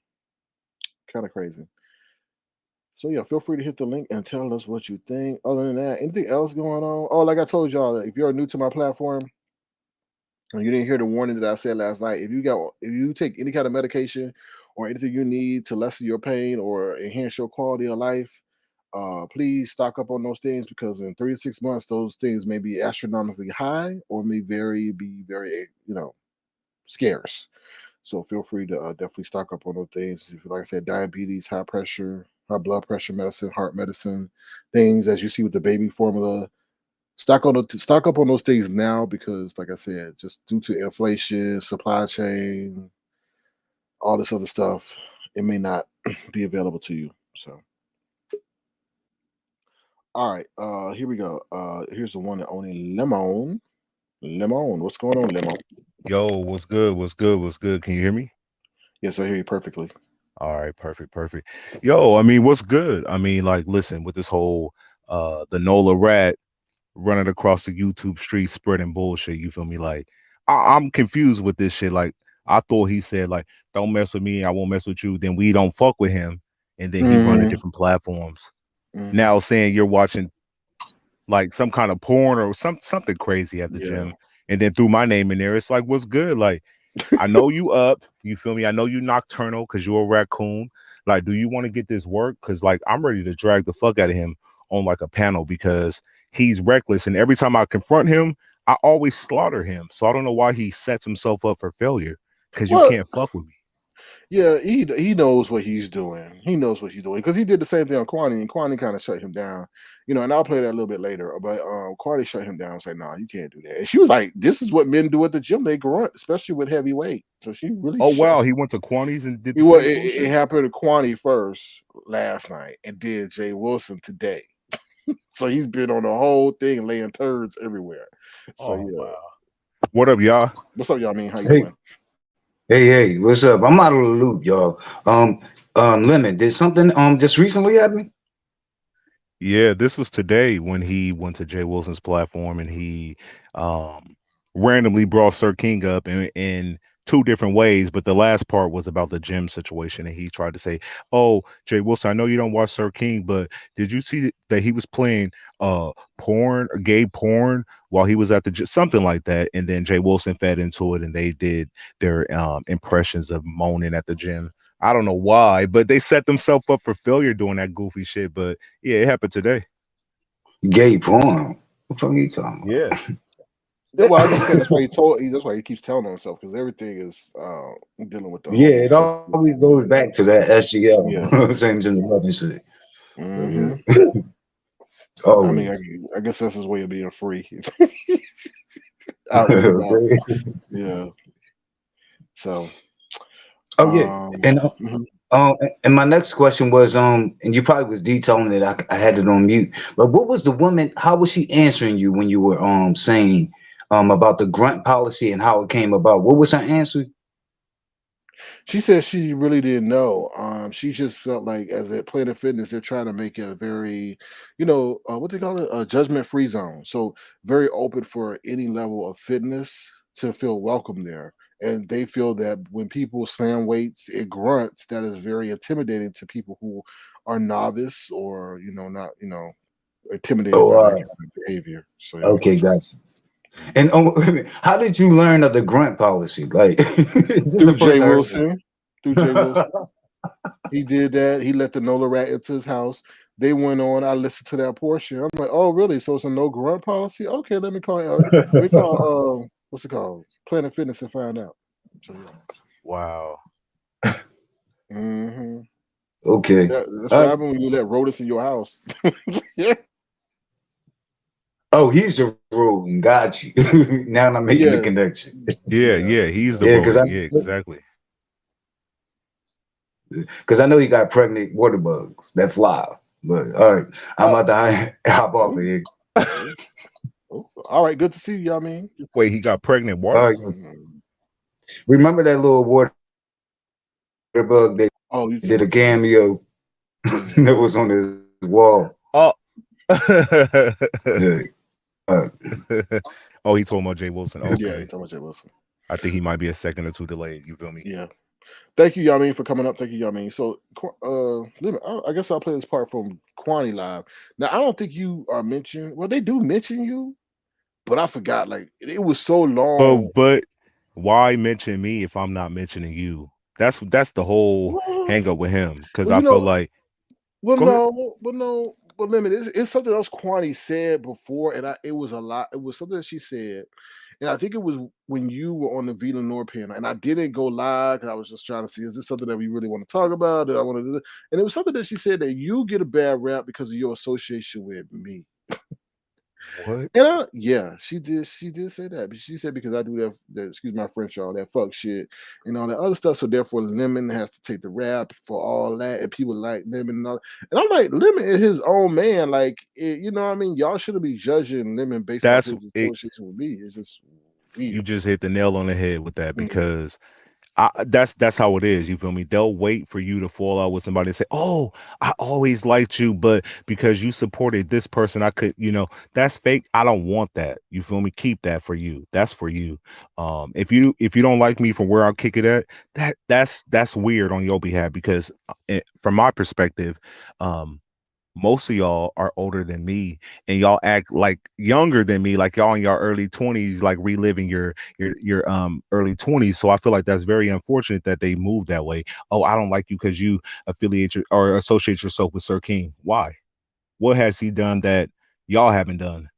of crazy. So yeah, feel free to hit the link and tell us what you think. Other than that, anything else going on? Oh, like I told y'all, if you're new to my platform and you didn't hear the warning that I said last night, if you take any kind of medication or anything you need to lessen your pain or enhance your quality of life, please stock up on those things, because in 3 to 6 months, those things may be astronomically high or may be very scarce. So feel free to definitely stock up on those things. If, like I said, diabetes, high pressure, high blood pressure medicine, heart medicine, things as you see with the baby formula, stock up on those things now, because, like I said, just due to inflation, supply chain, all this other stuff, it may not be available to you. So, all right, here we go. Here's the one and only Lemon. Lemon, what's going on, Lemon? Yo, what's good? What's good? What's good? Can you hear me? Yes, I hear you perfectly. All right, perfect. Yo, I mean, what's good? I mean, like, listen, with this whole the Nola rat running across the YouTube street spreading bullshit, you feel me? Like, I'm confused with this shit. Like, I thought he said, like, don't mess with me, I won't mess with you, then we don't fuck with him, and then he run to different platforms. Now saying you're watching like some kind of porn or something crazy at the gym, and then threw my name in there. It's like, what's good? Like, I know you up, you feel me? I know you nocturnal because you're a raccoon. Like, do you want to get this work? Because, like, I'm ready to drag the fuck out of him on like a panel, because he's reckless, and every time I confront him, I always slaughter him. So I don't know why he sets himself up for failure, because you can't fuck with me. Yeah, he knows what he's doing. He knows what he's doing, because he did the same thing on QUANNEY, and QUANNEY kind of shut him down. And I'll play that a little bit later. But QUANNEY shut him down and said, "No, you can't do that." And she was like, "This is what men do at the gym. They grunt, especially with heavy weight." So she really. Oh wow, he went to QUANNEY's and did. It happened to QUANNEY first last night, and did Jay Wilson today. So he's been on the whole thing, laying turds everywhere. So wow. What up, y'all? What's up, y'all? Mean, how you Hey. doing? Hey, what's up? I'm out of the loop, y'all. Lemon, did something just recently happen? Yeah, this was today when he went to Jay Wilson's platform and he um randomly brought Sir King up in two different ways, but the last part was about the gym situation and he tried to say, "Oh, Jay Wilson, I know you don't watch Sir King, but did you see that he was playing porn or gay porn while he was at the gym?" Something like that. And then Jay Wilson fed into it and they did their impressions of moaning at the gym. I don't know why, but they set themselves up for failure doing that goofy shit. But yeah, it happened today. Gay porn. What the fuck are you talking Yeah. Well, I'm just saying about? that's why he keeps telling on himself because everything is dealing with the Yeah, whole it always goes back to that yeah. SGL, same gender loving shit. Mm-hmm. I mean, Always. I guess that's his way of being free. Out and about. Yeah. So. Oh yeah, and mhm. and my next question was and you probably was detailing it. I had it on mute. But what was the woman? How was she answering you when you were saying about the grunt policy and how it came about? What was her answer? She said she really didn't know. She just felt like as at Planet Fitness, they're trying to make it a very, what they call it, a judgment-free zone. So very open for any level of fitness to feel welcome there. And they feel that when people slam weights and grunts, that is very intimidating to people who are novice or not intimidated Oh, by that kind of behavior. So yeah. okay, gotcha. And how did you learn of the grunt policy? Like, this is the Through Jay first I heard of Wilson. Through Jay Wilson. He did that. He let the Nola rat into his house. They went on. I listened to that portion. I'm like, oh, really? So it's a no grunt policy? Okay, let me call what's it called? Planet Fitness and find out. So yeah. Wow. Mm-hmm. Okay. That's what happened when you let rodents in your house. Yeah. Oh, he's the rodent. Got you. Now I'm making the Yeah. connection. Yeah, he's the Yeah, because rodent. Yeah, exactly. I know he got pregnant water bugs that fly. But all right, I'm about to hop off of here. All right, good to see you, I mean. Wait, he got pregnant All what? right. Remember that little water bug that Oh, you did a talking about cameo that was on his wall? Oh. Yeah. Oh, he told about Jay Wilson. Yeah, he Okay. talking about Jay Wilson. I think he might be a second or two delayed. You feel me? Yeah. Thank you, Yamin, for coming up. Thank you, Yamin. So, I guess I'll play this part from QUANNEY Live. Now, I don't think you are mentioned. Well, they do mention you, but I forgot. Like, it was so long. But why mention me if I'm not mentioning you? That's the whole Well, hang up with him. Because well, I feel like go ahead. no. But limit. It's something else QUANNEY said before, and it was a lot. It was something that she said, and I think it was when you were on the Villanor panel, and I didn't go live because I was just trying to see is this something that we really want to talk about? That I want to do, and it was something that she said that you get a bad rap because of your association with me. What? And yeah, she did. She did say that. But she said because I do that. Excuse my French, y'all. That fuck shit and all that other stuff. So therefore, Lemon has to take the rap for all that, and people like Lemon and all. And I'm like, Lemon is his own man. Like, you know what I mean? Y'all shouldn't be judging Lemon based off That's his it. association with me. It's just You weird. just hit the nail on the head with that Mhm. because that's how it is. You feel me? They'll wait for you to fall out with somebody and say, "Oh, I always liked you, but because you supported this person, I could." That's fake. I don't want that. You feel me? Keep that for you. That's for you. If you don't like me from where I kick it at, that's weird on your behalf because from my perspective, um, most of y'all are older than me and y'all act like younger than me, like y'all in your early 20s, like reliving your early 20s. So I feel like that's very unfortunate that they moved that way. Oh, I don't like you because you or associate yourself with Sir King. Why? What has he done that y'all haven't done?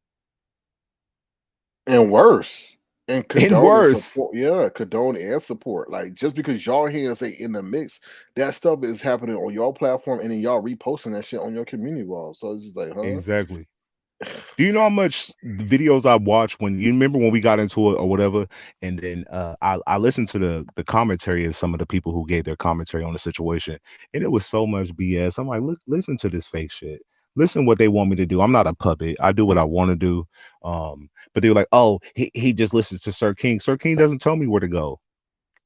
And worse. And And condone and worse. support. Yeah, condone and support. Like just because y'all hands ain't in the mix, that stuff is happening on your platform, and then y'all reposting that shit on your community wall. So it's just like, huh? Exactly. Do you know how much videos I watched when you remember when we got into it or whatever? And then I listened to the commentary of some of the people who gave their commentary on the situation, and it was so much BS. I'm like, look, listen to this fake shit. Listen what they want me to do. I'm not a puppet. I do what I want to do. But they were like, oh, he just listens to Sir King. Sir King doesn't tell me where to go.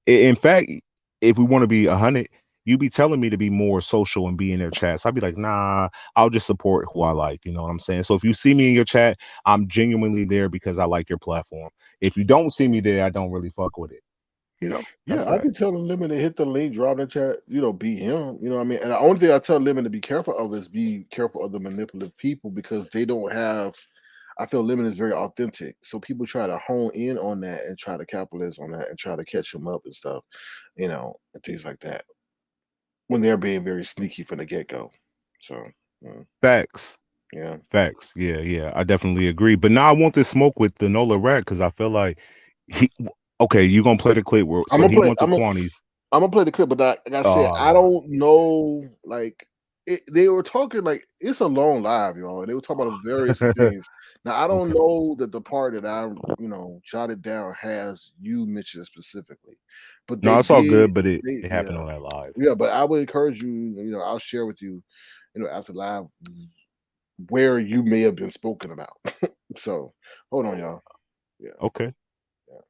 In fact, if we want to be 100, you be telling me to be more social and be in their chats. I'd be like, nah, I'll just support who I like. You know what I'm saying? So if you see me in your chat, I'm genuinely there because I like your platform. If you don't see me there, I don't really fuck with it. You know, Yeah, that's I that. be telling Lemon to hit the link, drop the chat, be him. You know what I mean? And the only thing I tell Lemon to be careful of is be careful of the manipulative people because they don't have. I feel Lemon is very authentic, so people try to hone in on that and try to capitalize on that and try to catch him up and stuff, and things like that when they're being very sneaky from the get go. So, Facts. yeah. Facts. Yeah, yeah. I definitely agree. But now I want this smoke with the Nola Rat because I feel like he okay, you gonna play the clip where I'm so gonna he play. went to Quanny's. I'm gonna play the clip, but like I said, I Uh don't know. Like they were talking like it's a long live, y'all. And they were talking about various things. Now I don't okay. know that the part that I jotted down has you mentioned specifically, but they No, it's all did. good, but it, They it happened yeah on that live. yeah. But I would encourage you. I'll share with you. After live where you may have been spoken about. So hold on, y'all. Yeah, Okay. yeah.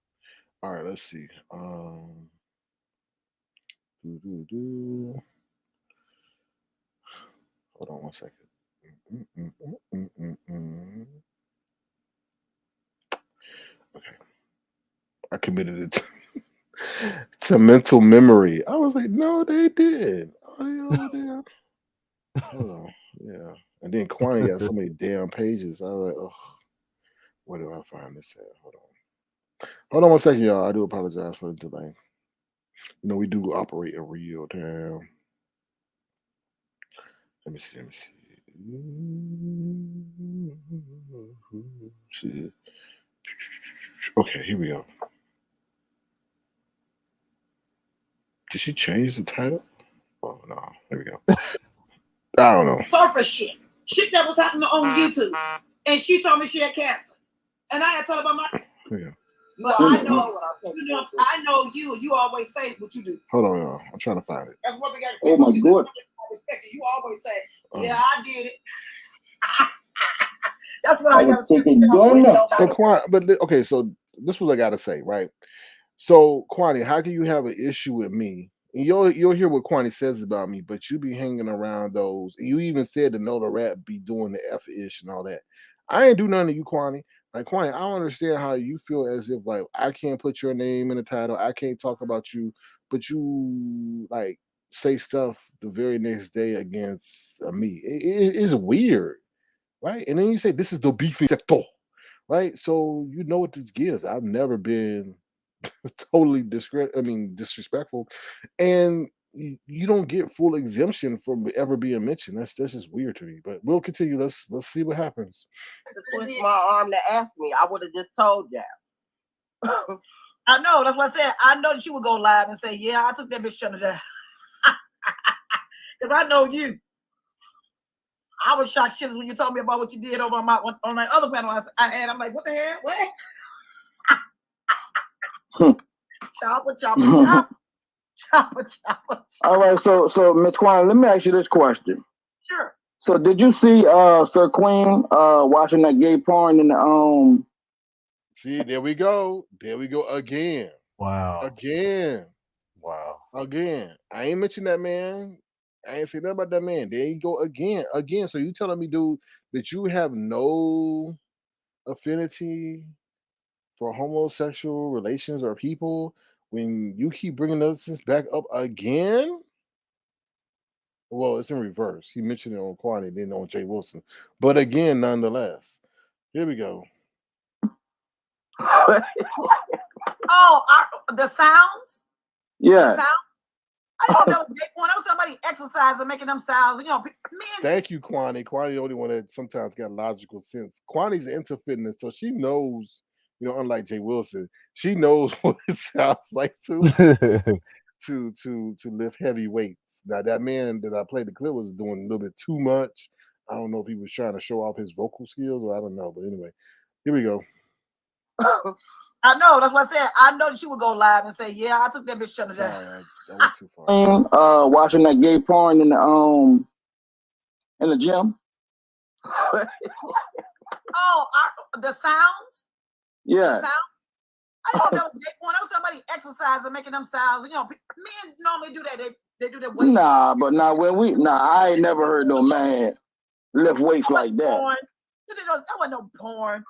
All right, let's see. Do, do, do. Hold on one second. Mm, mm, mm, mm, mm, mm. Okay, I committed it to mental memory. I was like, no, they did. Oh, they over there. Hold on. Yeah. And then Quanny got so many damn pages. I was like, oh, where do I find this at? Hold on. Hold on one second, y'all. I do apologize for the delay. We do operate in real time. Let me see. Let me see. See. Okay, here we go. Did she change the title? Oh no, there we go. I don't know. Surfer shit that was happening on YouTube, and she told me she had cancer, and I had told her about my. Yeah. But I know, I know you, and you always say what you do. Hold on, y'all. I'm trying to find it. That's what we got to say. Oh my God! I respect you. You always say, "Yeah, I did it." That's what I got to say. But okay, so this is what I got to say, right? So, Quanny, how can you have an issue with me? And you'll hear what Quanny says about me, but you be hanging around those. And you even said the Nola Rat be doing the F ish and all that. I ain't do nothing to you, Quanny. Like Quanny, I don't understand how you feel as if like I can't put your name in the title, I can't talk about you, but you like say stuff the very next day against me. It's weird, right? And then you say this is the beefing sector, right? So you know what this gives. I've never been totally disrespectful, and you don't get full exemption from ever being mentioned. That's just weird to me. But we'll continue. Let's see what happens. To twist my arm to ask me, I would have just told y'all. I know. That's what I said. I know that she would go live and say, "Yeah, I took that bitch to the because I know you." I was shocked shitless when you told me about what you did over on that other panel I had. I'm like, what the hell? What? Chopper. All right, so Miss Quan, let me ask you this question. Sure. So did you see Sir Queen watching that gay porn in the See, there we go. There we go again. Wow. Again. Wow. Again. I ain't mentioned that man. I ain't say nothing about that man. There you go again. Again. So you telling me, dude, that you have no affinity for homosexual relations or people when you keep bringing this back up again? Well, it's in reverse. He mentioned it on Quanny, then on Jay Wilson. But again, nonetheless. Here we go. The sounds? Yeah. The sound? I didn't know that was gay porn. That was somebody exercising, making them sounds. Men. Thank you, Quanny. Quanny the only one that sometimes got logical sense. Quanny's into fitness, so she knows, unlike Jay Wilson, she knows what it sounds like to lift heavy weights. Now that man that I played the clip was doing a little bit too much. I don't know if he was trying to show off his vocal skills or I don't know. But anyway, here we go. I know. That's what I said. I know that she would go live and say, "Yeah, I took that bitch to the Sorry, I went too far. watching that gay porn in the gym? The sounds? Yeah. The sound? I didn't know that was gay porn. That was somebody exercising, making them sounds. Men normally do that. They They do that weight. Nah, but I ain't never heard no man lift weights like that. Porn. That wasn't no porn.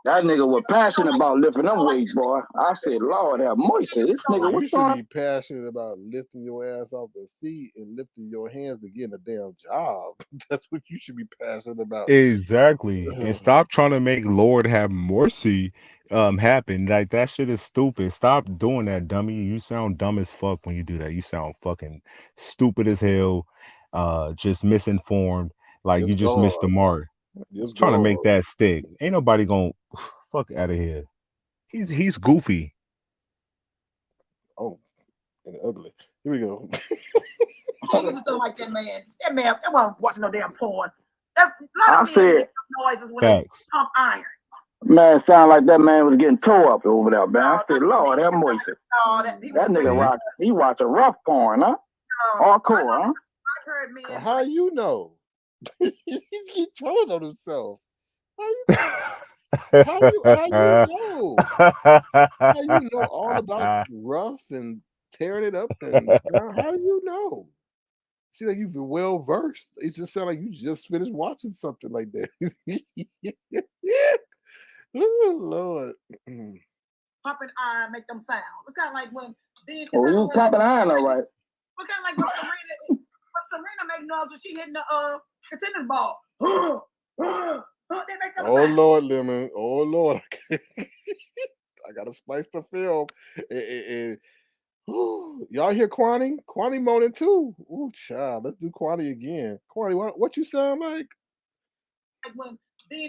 That nigga was passionate about lifting them weights, boy. I said, Lord have mercy. This nigga, You what's should going be passionate about lifting your ass off the seat and lifting your hands to get a damn job. That's what you should be passionate about. Exactly. And stop trying to make Lord have mercy happen. Like that shit is stupid. Stop doing that, dummy. You sound dumb as fuck when you do that. You sound fucking stupid as hell. Just misinformed. Like you Just just missed the God. mark. Just Trying to make God. that stick. Ain't nobody gonna fuck out of here. He's goofy. Oh, and ugly. Here we go. You just don't like that man. That wasn't watching no damn porn. A lot of I men said, make noises when Facts. they pump iron. man, sound like that man was getting tore up over there, man. I said, Lord have mercy. No, That nigga watch a rough porn, huh? Hardcore, huh? I've heard men. How you know? He telling on himself. How you know? How you know all about rough and tearing it up and how do you know? See, like you've been well versed. It just sounds like you just finished watching something like that. Oh Lord. Pumping iron make them sound. It's kind of like when Oh, you popping iron, all right. It's kind of like when Serena make noise when she hitting the tennis ball. They make them Oh sound. Lord, Lemon. Oh Lord. I gotta spice the film. Y'all hear QUANNEY? QUANNEY moaning too. Ooh, child. Let's do QUANNEY again. QUANNEY, what you sound like? Like when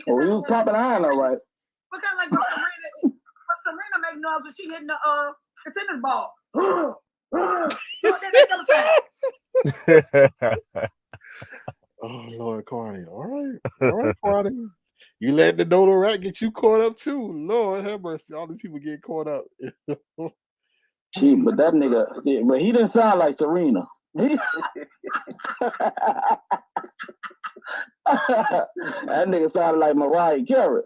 Oh, you popping iron, all right. It's kind of like when Serena make noise when she hitting the tennis ball. They make them sounds. Oh Lord, QUANNEY. All right, QUANNEY. You let the dodo rat get you caught up too. Lord have mercy. All these people get caught up. Gee, but that nigga, but he didn't sound like Serena. That nigga sounded like Mariah Carey.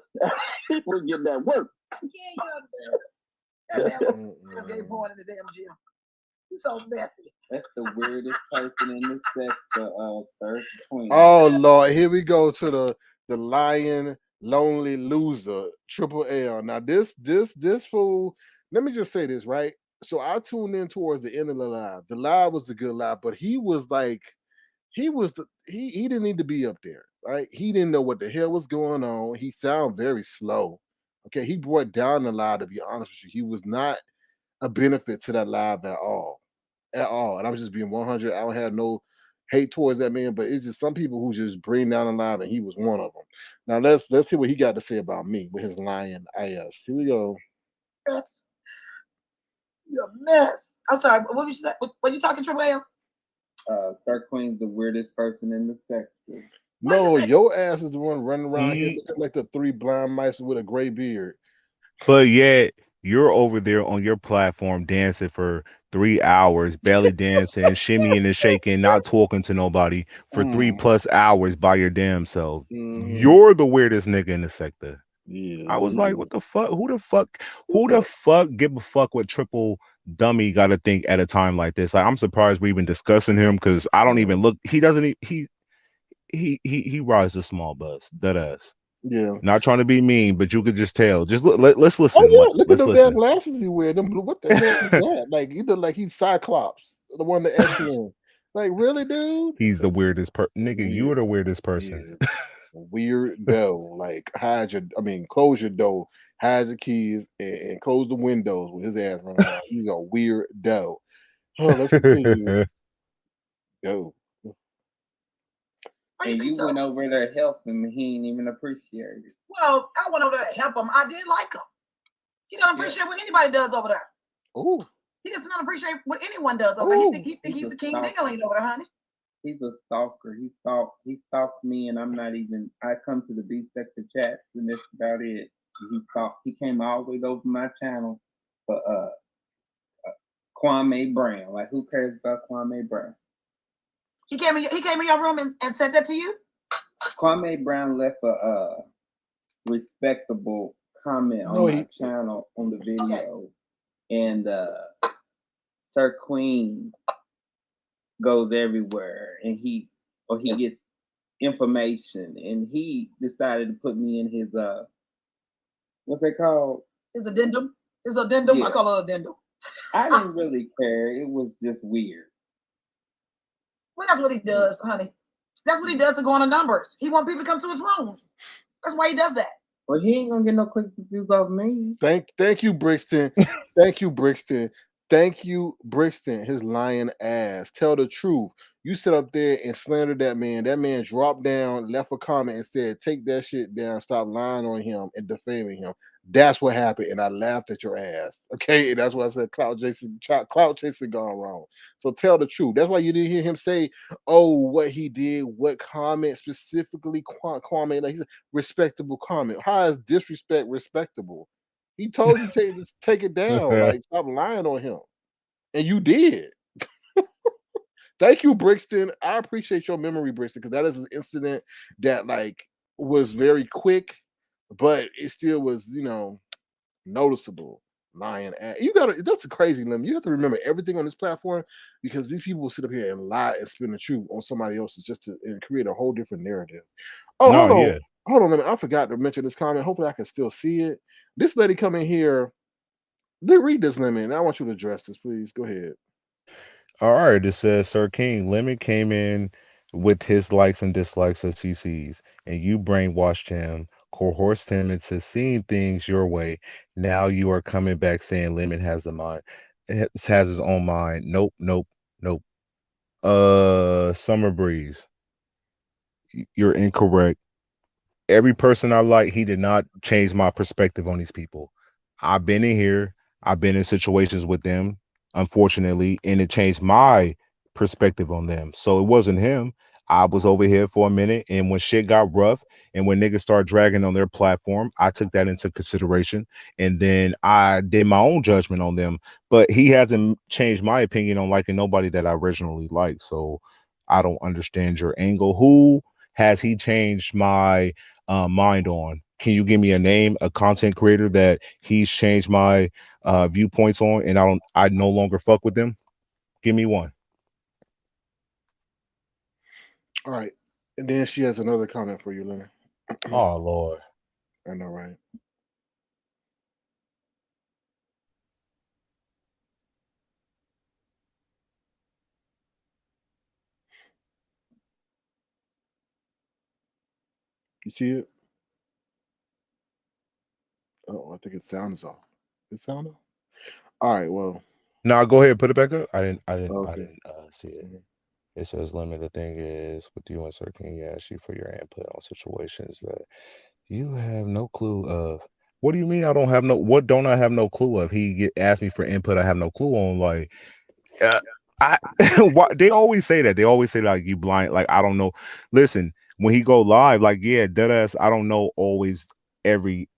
He was getting that work. That man gay porn in the damn gym. He's so messy. That's the weirdest person in the sector, Sir Queen. Oh Lord, here we go to the lion lonely loser, Triple L. Now this fool, let me just say this, right? So I tuned in towards the end of the live. The live was a good live, but he was like, he didn't need to be up there, right? He didn't know what the hell was going on. He sounded very slow. Okay, he brought down the live, to be honest with you. He was not a benefit to that live at all. At all. And I'm just being 100. I don't have no hate towards that man, but it's just some people who just bring down the live, and he was one of them. Now let's see what he got to say about me with his lion ass. Here we go. You're a mess. I'm sorry. What was you say? What you talking, Triple L? Sir Queen's the weirdest person in the sector. No, your ass is the one running around here looking like the three blind mice with a gray beard. But yet you're over there on your platform dancing for 3 hours, belly dancing, shimmying and shaking, not talking to nobody for 3+ hours by your damn self. You're the weirdest nigga in the sector. Yeah. I was like, what the fuck? Who the fuck give a fuck what Triple Dummy got to think at a time like this? Like, I'm surprised we're even discussing him because I don't even look. He doesn't. He rides a small bus. That ass. Yeah. Not trying to be mean, but you could just tell. Just let's listen. Oh yeah, look at them damn glasses he wear. Them blue. What the hell is that? Like he look like he's Cyclops, the one that X-Men. Like really, dude? He's the weirdest nigga. You're the weirdest person. Weirdo. Like close your door, hide your keys, and close the windows with his ass running around. He's a weirdo. Oh, let's continue. Go. And you went over there to help him, and he didn't even appreciate it. Well, I went over there to help him. I did like him. He don't appreciate what anybody does over there. Oh. He does not appreciate what anyone does over there. He think he's a king dingling over there, honey. He's a stalker. He stalked me, and I'm not even. I come to the B sector chats, and that's about it. He came all the way over my channel for Kwame Brown. Like, who cares about Kwame Brown? He came in your room and said that to you? Kwame Brown left a respectable comment on my channel on the video. And Sir Queen goes everywhere, and he gets information, and he decided to put me in his what's that called? His addendum. His addendum. Yeah. I call it addendum. I didn't really care. It was just weird. Well, that's what he does, honey. That's what he does to go on the numbers. He wants people to come to his room. That's why he does that. Well, he ain't gonna get no clicks views off me. Thank you, Brixton. Thank you, Brixton. Thank you, Brixton. His lying ass. Tell the truth. You sit up there and slander that man. That man dropped down, left a comment, and said, "Take that shit down. Stop lying on him and defaming him." That's what happened, and I laughed at your ass. Okay, and that's why I said clout chasing gone wrong. So tell the truth. That's why you didn't hear him say, "Oh, what he did, what comment specifically." Kwame, like he said, respectable comment. How is disrespect respectable? He told you to take it down. Like, stop lying on him, and you did. Thank you, Brixton. I appreciate your memory, Brixton, because that is an incident that like was very quick, but it still was, noticeable. Lying at you gotta that's a crazy limit. You have to remember everything on this platform because these people will sit up here and lie and spin the truth on somebody else's just to and create a whole different narrative. Oh, No, yeah. hold on a minute. I forgot to mention this comment. Hopefully I can still see it. This lady coming here. Read this lemon. And I want you to address this, please. Go ahead. All right, it says Sir King Lemon came in with his likes and dislikes of CCs, and you brainwashed him, coerced him into seeing things your way. Now you are coming back saying Lemon has a mind, has his own mind. Nope, nope, nope. Summer Breeze, you're incorrect. Every person I like, he did not change my perspective on these people. I've been in here, I've been in situations with them, unfortunately, and it changed my perspective on them. So it wasn't him. I was over here for a minute, and when shit got rough and when niggas started dragging on their platform, I took that into consideration, and then I did my own judgment on them. But he hasn't changed my opinion on liking nobody that I originally liked. So I don't understand your angle. Who has he changed my mind on? Can you give me a name, a content creator that he's changed my viewpoints on, and I no longer fuck with them? Give me one. All right. And then she has another comment for you, Lemon. Oh Lord. I know, right? You see it? Oh, I think its sound is off. Is sound off? All right, well. Now go ahead, put it back up. I didn't Okay. see it. It says Lemon, the thing is with you and Sir King, he asked you for your input on situations that you have no clue of. What do you mean I don't have no what don't I have no clue of? Asked me for input I have no clue on, like I they always say that. They always say like you blind, like I don't know. Listen, when he go live, like yeah, deadass, I don't know always every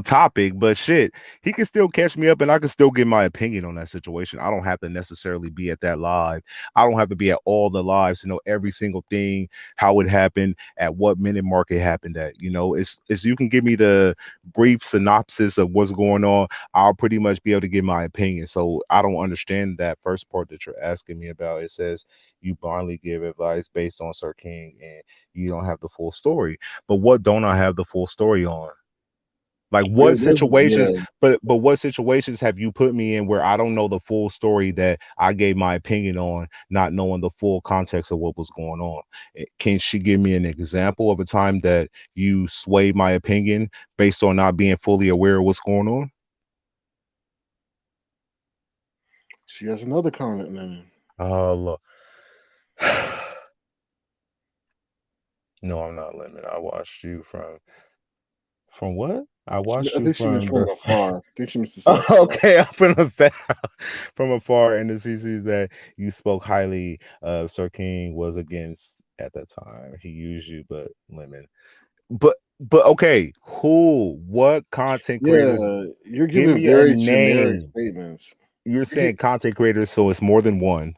topic, but shit, he can still catch me up and I can still get my opinion on that situation. I don't have to necessarily be at that live. I don't have to be at all the lives to know every single thing, how it happened, at what minute mark it happened at. It's you can give me the brief synopsis of what's going on. I'll pretty much be able to give my opinion. So I don't understand that first part that you're asking me about. It says you blindly give advice based on Sir King and you don't have the full story. But what don't I have the full story on? Like what situations, but what situations have you put me in where I don't know the full story that I gave my opinion on, not knowing the full context of what was going on? Can she give me an example of a time that you swayed my opinion based on not being fully aware of what's going on? She has another comment, man. Oh, look. No, I'm not Lemon. I watched you from what? I watched I you think she meant from from the afar. I think she meant to say okay, from afar, and the CCs that you spoke highly of. Sir King was against at that time. He used you, but Lemon. But okay, what content creators? Yeah, you're Give giving me a very generic name. statements. You're saying content creators, so it's more than one.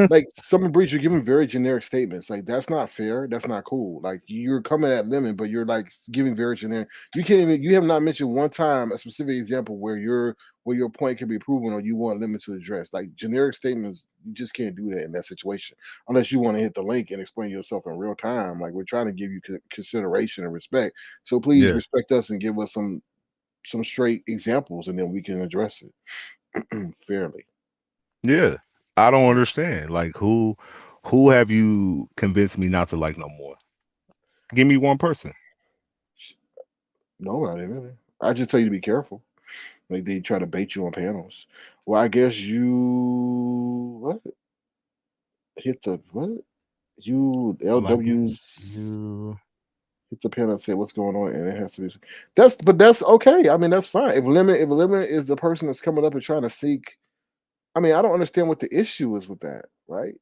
Like Summer Breeze, you're giving very generic statements. Like that's not fair. That's not cool. Like you're coming at Lemon, but you're like giving very generic. You can't even. You have not mentioned one time a specific example where you're where your point can be proven or you want limit to address. Like generic statements, you just can't do that in that situation unless you want to hit the link and explain yourself in real time. Like we're trying to give you consideration and respect. So please Yeah. respect us and give us some straight examples, and then we can address it fairly. Yeah. I don't understand. Like who have you convinced me not to like no more? Give me one person. Nobody really. I just tell you to be careful. Like they try to bait you on panels. Well, I guess you what hit the what you Well, I guess LWs you hit the panel and say what's going on, and it has to be that's okay. I mean that's fine. If limit is the person that's coming up and trying to seek. I mean I don't understand what the issue is with that, right?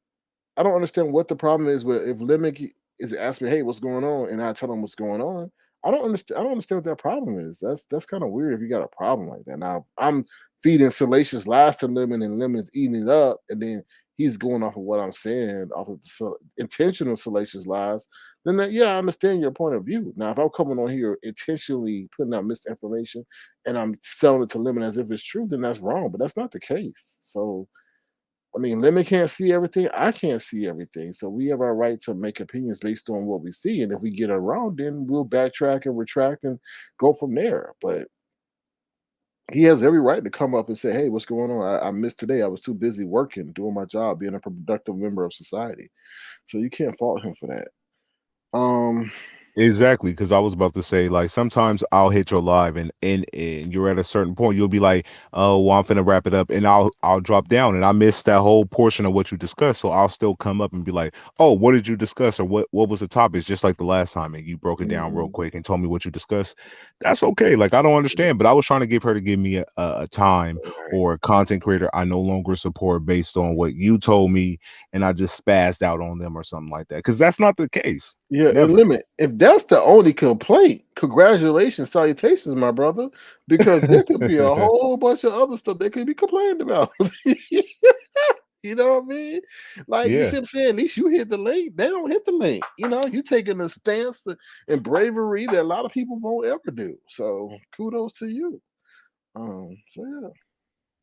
I don't understand what the problem is with if Limerick is asking me, "Hey, what's going on?" and I tell them what's going on. I don't understand. I don't understand what that problem is. That's kind of weird if you got a problem like that. Now I'm feeding salacious lies to Lemon, and Lemon's eating it up, and then he's going off of what I'm saying, off of the intentional salacious lies. Then yeah, I understand your point of view. Now, if I'm coming on here intentionally putting out misinformation and I'm selling it to Lemon as if it's true, then that's wrong. But that's not the case. So I mean, Lemon can't see everything. I can't see everything. So we have our right to make opinions based on what we see. And if we get it wrong, then we'll backtrack and retract and go from there. But he has every right to come up and say, "Hey, what's going on? I missed today. I was too busy working, doing my job, being a productive member of society." So you can't fault him for that. Um, Exactly, because I was about to say, like, sometimes I'll hit your live and you're at a certain point, you'll be like, "Oh, well, I'm finna wrap it up," and I'll drop down and I missed that whole portion of what you discussed. So I'll still come up and be like, "Oh, what did you discuss, or what was the topic?" Just like the last time, and you broke it down real mhm, quick and told me what you discussed. That's okay. Like I don't understand, but I was trying to give her to give me a time right. or a content creator I no longer support based on what you told me, and I just spazzed out on them or something like that. Because that's not the case. Yeah, and Never. limit. If that's the only complaint, congratulations, salutations, my brother. Because there could be a whole bunch of other stuff they could be complaining about. You know what I mean? Like you Yeah. see what I'm saying? At least you hit the link. They don't hit the link. You know, you taking a stance and bravery that a lot of people won't ever do. So kudos to you. So yeah.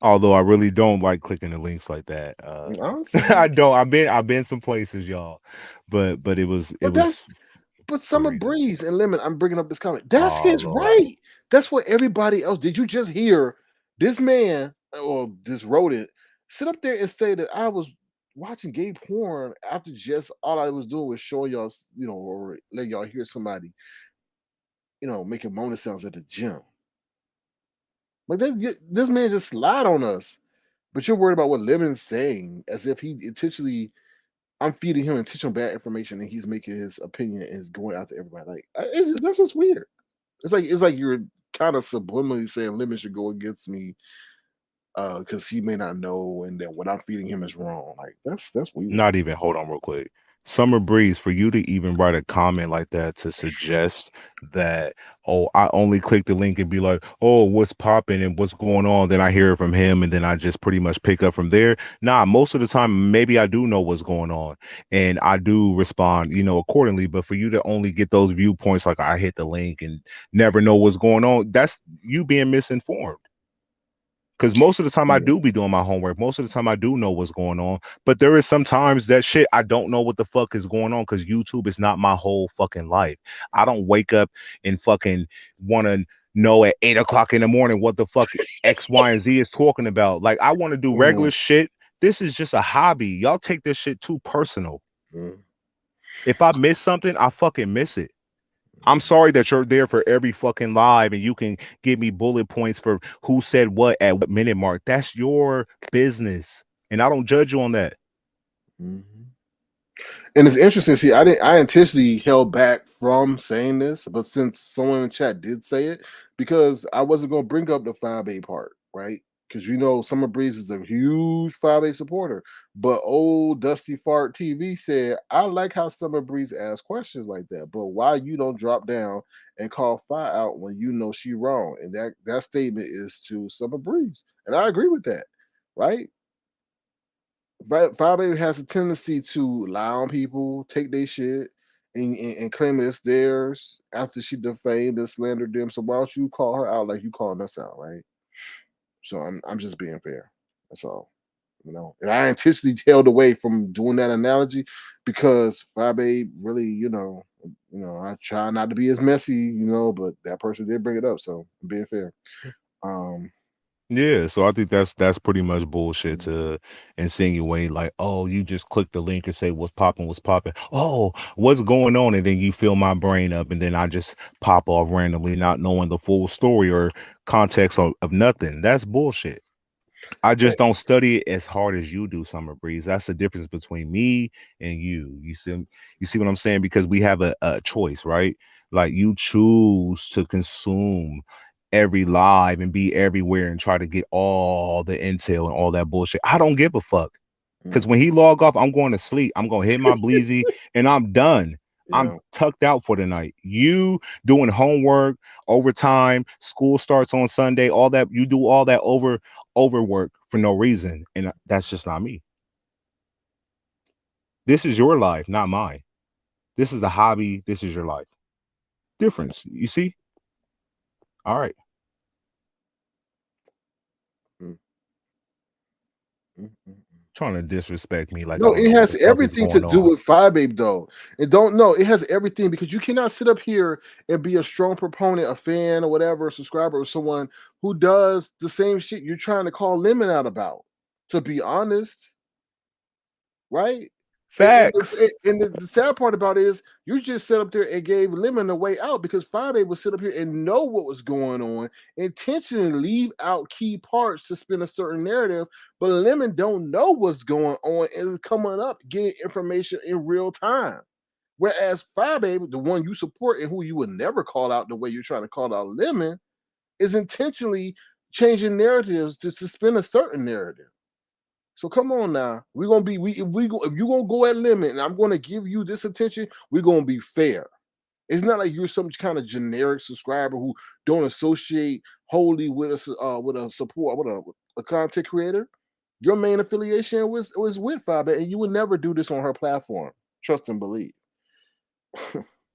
Although I really don't like clicking the links like that. I I understand. don't. I've been some places, y'all, but it But was for Summer reasons. Breeze and Lemon, I'm bringing up this comment. That's Oh his Lord. right. That's what everybody else. Did you just hear this man or this rodent sit up there and say that I was watching gay porn after just all I was doing was showing y'all, or letting y'all hear somebody, making moaning sounds at the gym. Like this man just lied on us. But you're worried about what Lemon's saying as if he intentionally I'm feeding him intentional bad information and he's making his opinion and is going out to everybody. Like that's just weird. It's like you're kind of subliminally saying Lemon should go against me because he may not know and that what I'm feeding him is wrong. Like that's weird. Not even. Hold on, real quick. Summer Breeze, for you to even write a comment like that to suggest that, oh, I only click the link and be like, oh, what's popping and what's going on? Then I hear it from him and then I just pretty much pick up from there. Nah, most of the time, maybe I do know what's going on and I do respond, accordingly. But for you to only get those viewpoints, like I hit the link and never know what's going on, that's you being misinformed. Because most of the time I Yeah. do be doing my homework. Most of the time I do know what's going on. But there is sometimes that shit I don't know what the fuck is going on because YouTube is not my whole fucking life. I don't wake up and fucking want to know at 8 o'clock in the morning what the fuck X, Y, and Z is talking about. Like I want to do Mhm, regular shit. This is just a hobby. Y'all take this shit too personal. mhm, If I miss something, I fucking miss it. I'm sorry that you're there for every fucking live and you can give me bullet points for who said what at what minute mark. That's your business. And I don't judge you on that. mhm. And it's interesting. See, I intentionally held back from saying this, but since someone in the chat did say it, because I wasn't going to bring up the 5A part, right? Because Summer Breeze is a huge 5A supporter. But old Dusty Fart TV said, I like how Summer Breeze asks questions like that, but why you don't drop down and call Fi out when you know she wrong? And that statement is to Summer Breeze. And I agree with that, right? Five Baby has a tendency to lie on people, take their shit, and claim it's theirs after she defamed and slandered them. So why don't you call her out like you calling us out, right? So I'm just being fair. That's all. And I intentionally held away from doing that analogy because Fabe really, I try not to be as messy, but that person did bring it up, so I'm being fair. Um, Yeah, so I think that's pretty much bullshit to insinuate like, oh, you just click the link and say what's popping, what's popping. Oh, what's going on? And then you fill my brain up, and then I just pop off randomly, not knowing the full story or context of nothing. That's bullshit. I just don't study it as hard as you do, Summer Breeze. That's the difference between me and you. You see what I'm saying? Because we have a choice, right? Like you choose to consume every live and be everywhere and try to get all the intel and all that bullshit. I don't give a fuck. Because when he log off, I'm going to sleep. I'm going to hit my bleezy and I'm done. I'm Yeah. tucked out for the night. You doing homework, overtime, school starts on Sunday, all that. You do all that overwork for no reason. And that's just not me. This is your life, not mine. This is a hobby. This is your life. Difference. You see? All right. Trying to disrespect me like I No, don't it know what has the fuck is everything to going do on. with Fire Babe though. And don't know, it has everything because you cannot sit up here and be a strong proponent, a fan, or whatever, a subscriber, or someone who does the same shit you're trying to call Lemon out about. To be honest, right? Facts. And the sad part about it is you just sat up there and gave Lemon a way out because Five would sit up here and know what was going on, intentionally leave out key parts to spin a certain narrative, but Lemon don't know what's going on and is coming up getting information in real time. Whereas Five the one you support and who you would never call out the way you're trying to call out Lemon, is intentionally changing narratives to spin a certain narrative. So come on now. We're gonna be if you're gonna go at limit and I'm gonna give you this attention, we're gonna be fair. It's not like you're some kind of generic subscriber who don't associate wholly with a support with a content creator. Your main affiliation was with Fabe, and you would never do this on her platform. Trust and believe.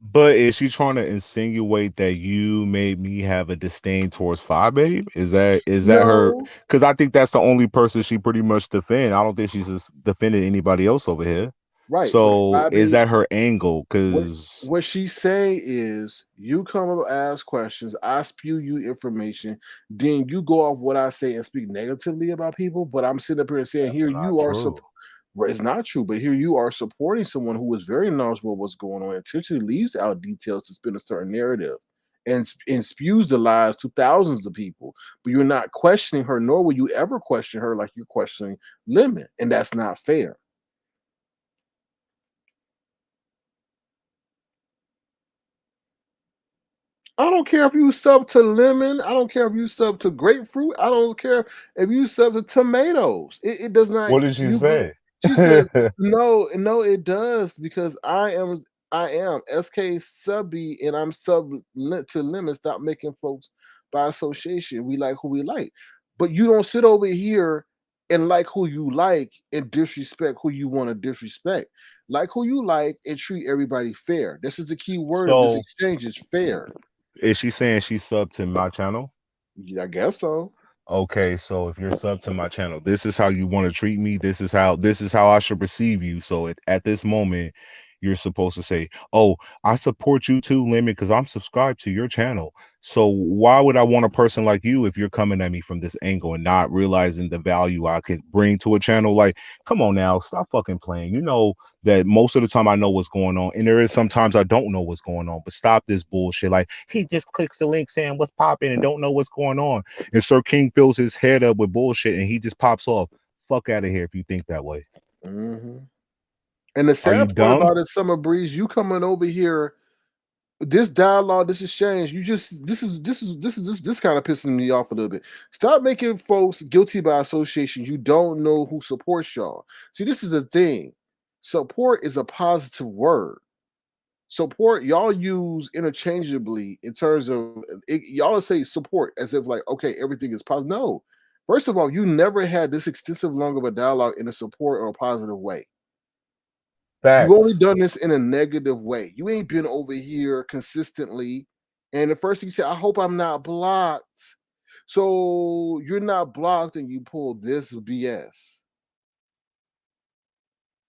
But is she trying to insinuate that you made me have a disdain towards Fi Babe? Is that her? No, Because I think that's the only person she pretty much defend. I don't think she's just defended anybody else over here. right. But So is Fabe, that her angle? what Because what she's saying is you come up ask questions, I spew you information, then you go off what I say and speak negatively about people. But I'm sitting up here and saying, that's here not you are true. well, it's not true, but here you are supporting someone who is very knowledgeable of what's going on, intentionally leaves out details to spin a certain narrative and spews the lies to thousands of people. But you're not questioning her, nor will you ever question her like you're questioning Lemon. And that's not fair. I don't care if you sub to lemon. I don't care if you sub to grapefruit. I don't care if you sub to tomatoes. It does not. What did she You go. say? She says no, no. It does because I am SK subby and I'm sub to lemon. Stop making folks by association. We like who we like, but you don't sit over here and like who you like and disrespect who you want to disrespect. Like who you like and treat everybody fair. This is the key word of this So exchange is fair. is she saying she subbed to my channel? Yeah, I guess so. Okay, so if you're sub to my channel, this is how you want to treat me. This is how I should perceive you. So at this moment, you're supposed to say, "Oh, I support you too, Lemon, because I'm subscribed to your channel." So why would I want a person like you if you're coming at me from this angle and not realizing the value I could bring to a channel? Like, come on now, stop fucking playing. You know that most of the time I know what's going on, and there is sometimes I don't know what's going on. But stop this bullshit. Like he just clicks the link saying what's popping and don't know what's going on. And Sir King fills his head up with bullshit and he just pops off. Fuck out of here if you think that way. hmm And the Are you sad part dumb? about it, Summer Breeze, you coming over here, this dialogue, this exchange, you just this kind of pissing me off a little bit. Stop making folks guilty by association. You don't know who supports y'all. See, this is the thing. Support is a positive word. Support y'all use interchangeably in terms of y'all say support as if like okay everything is positive. No, first of all, you never had this extensive long of a dialogue in a support or a positive way. You've only Facts. done this in a negative way. You ain't been over here consistently. And the first thing you say, I hope I'm not blocked. So you're not blocked and you pull this BS.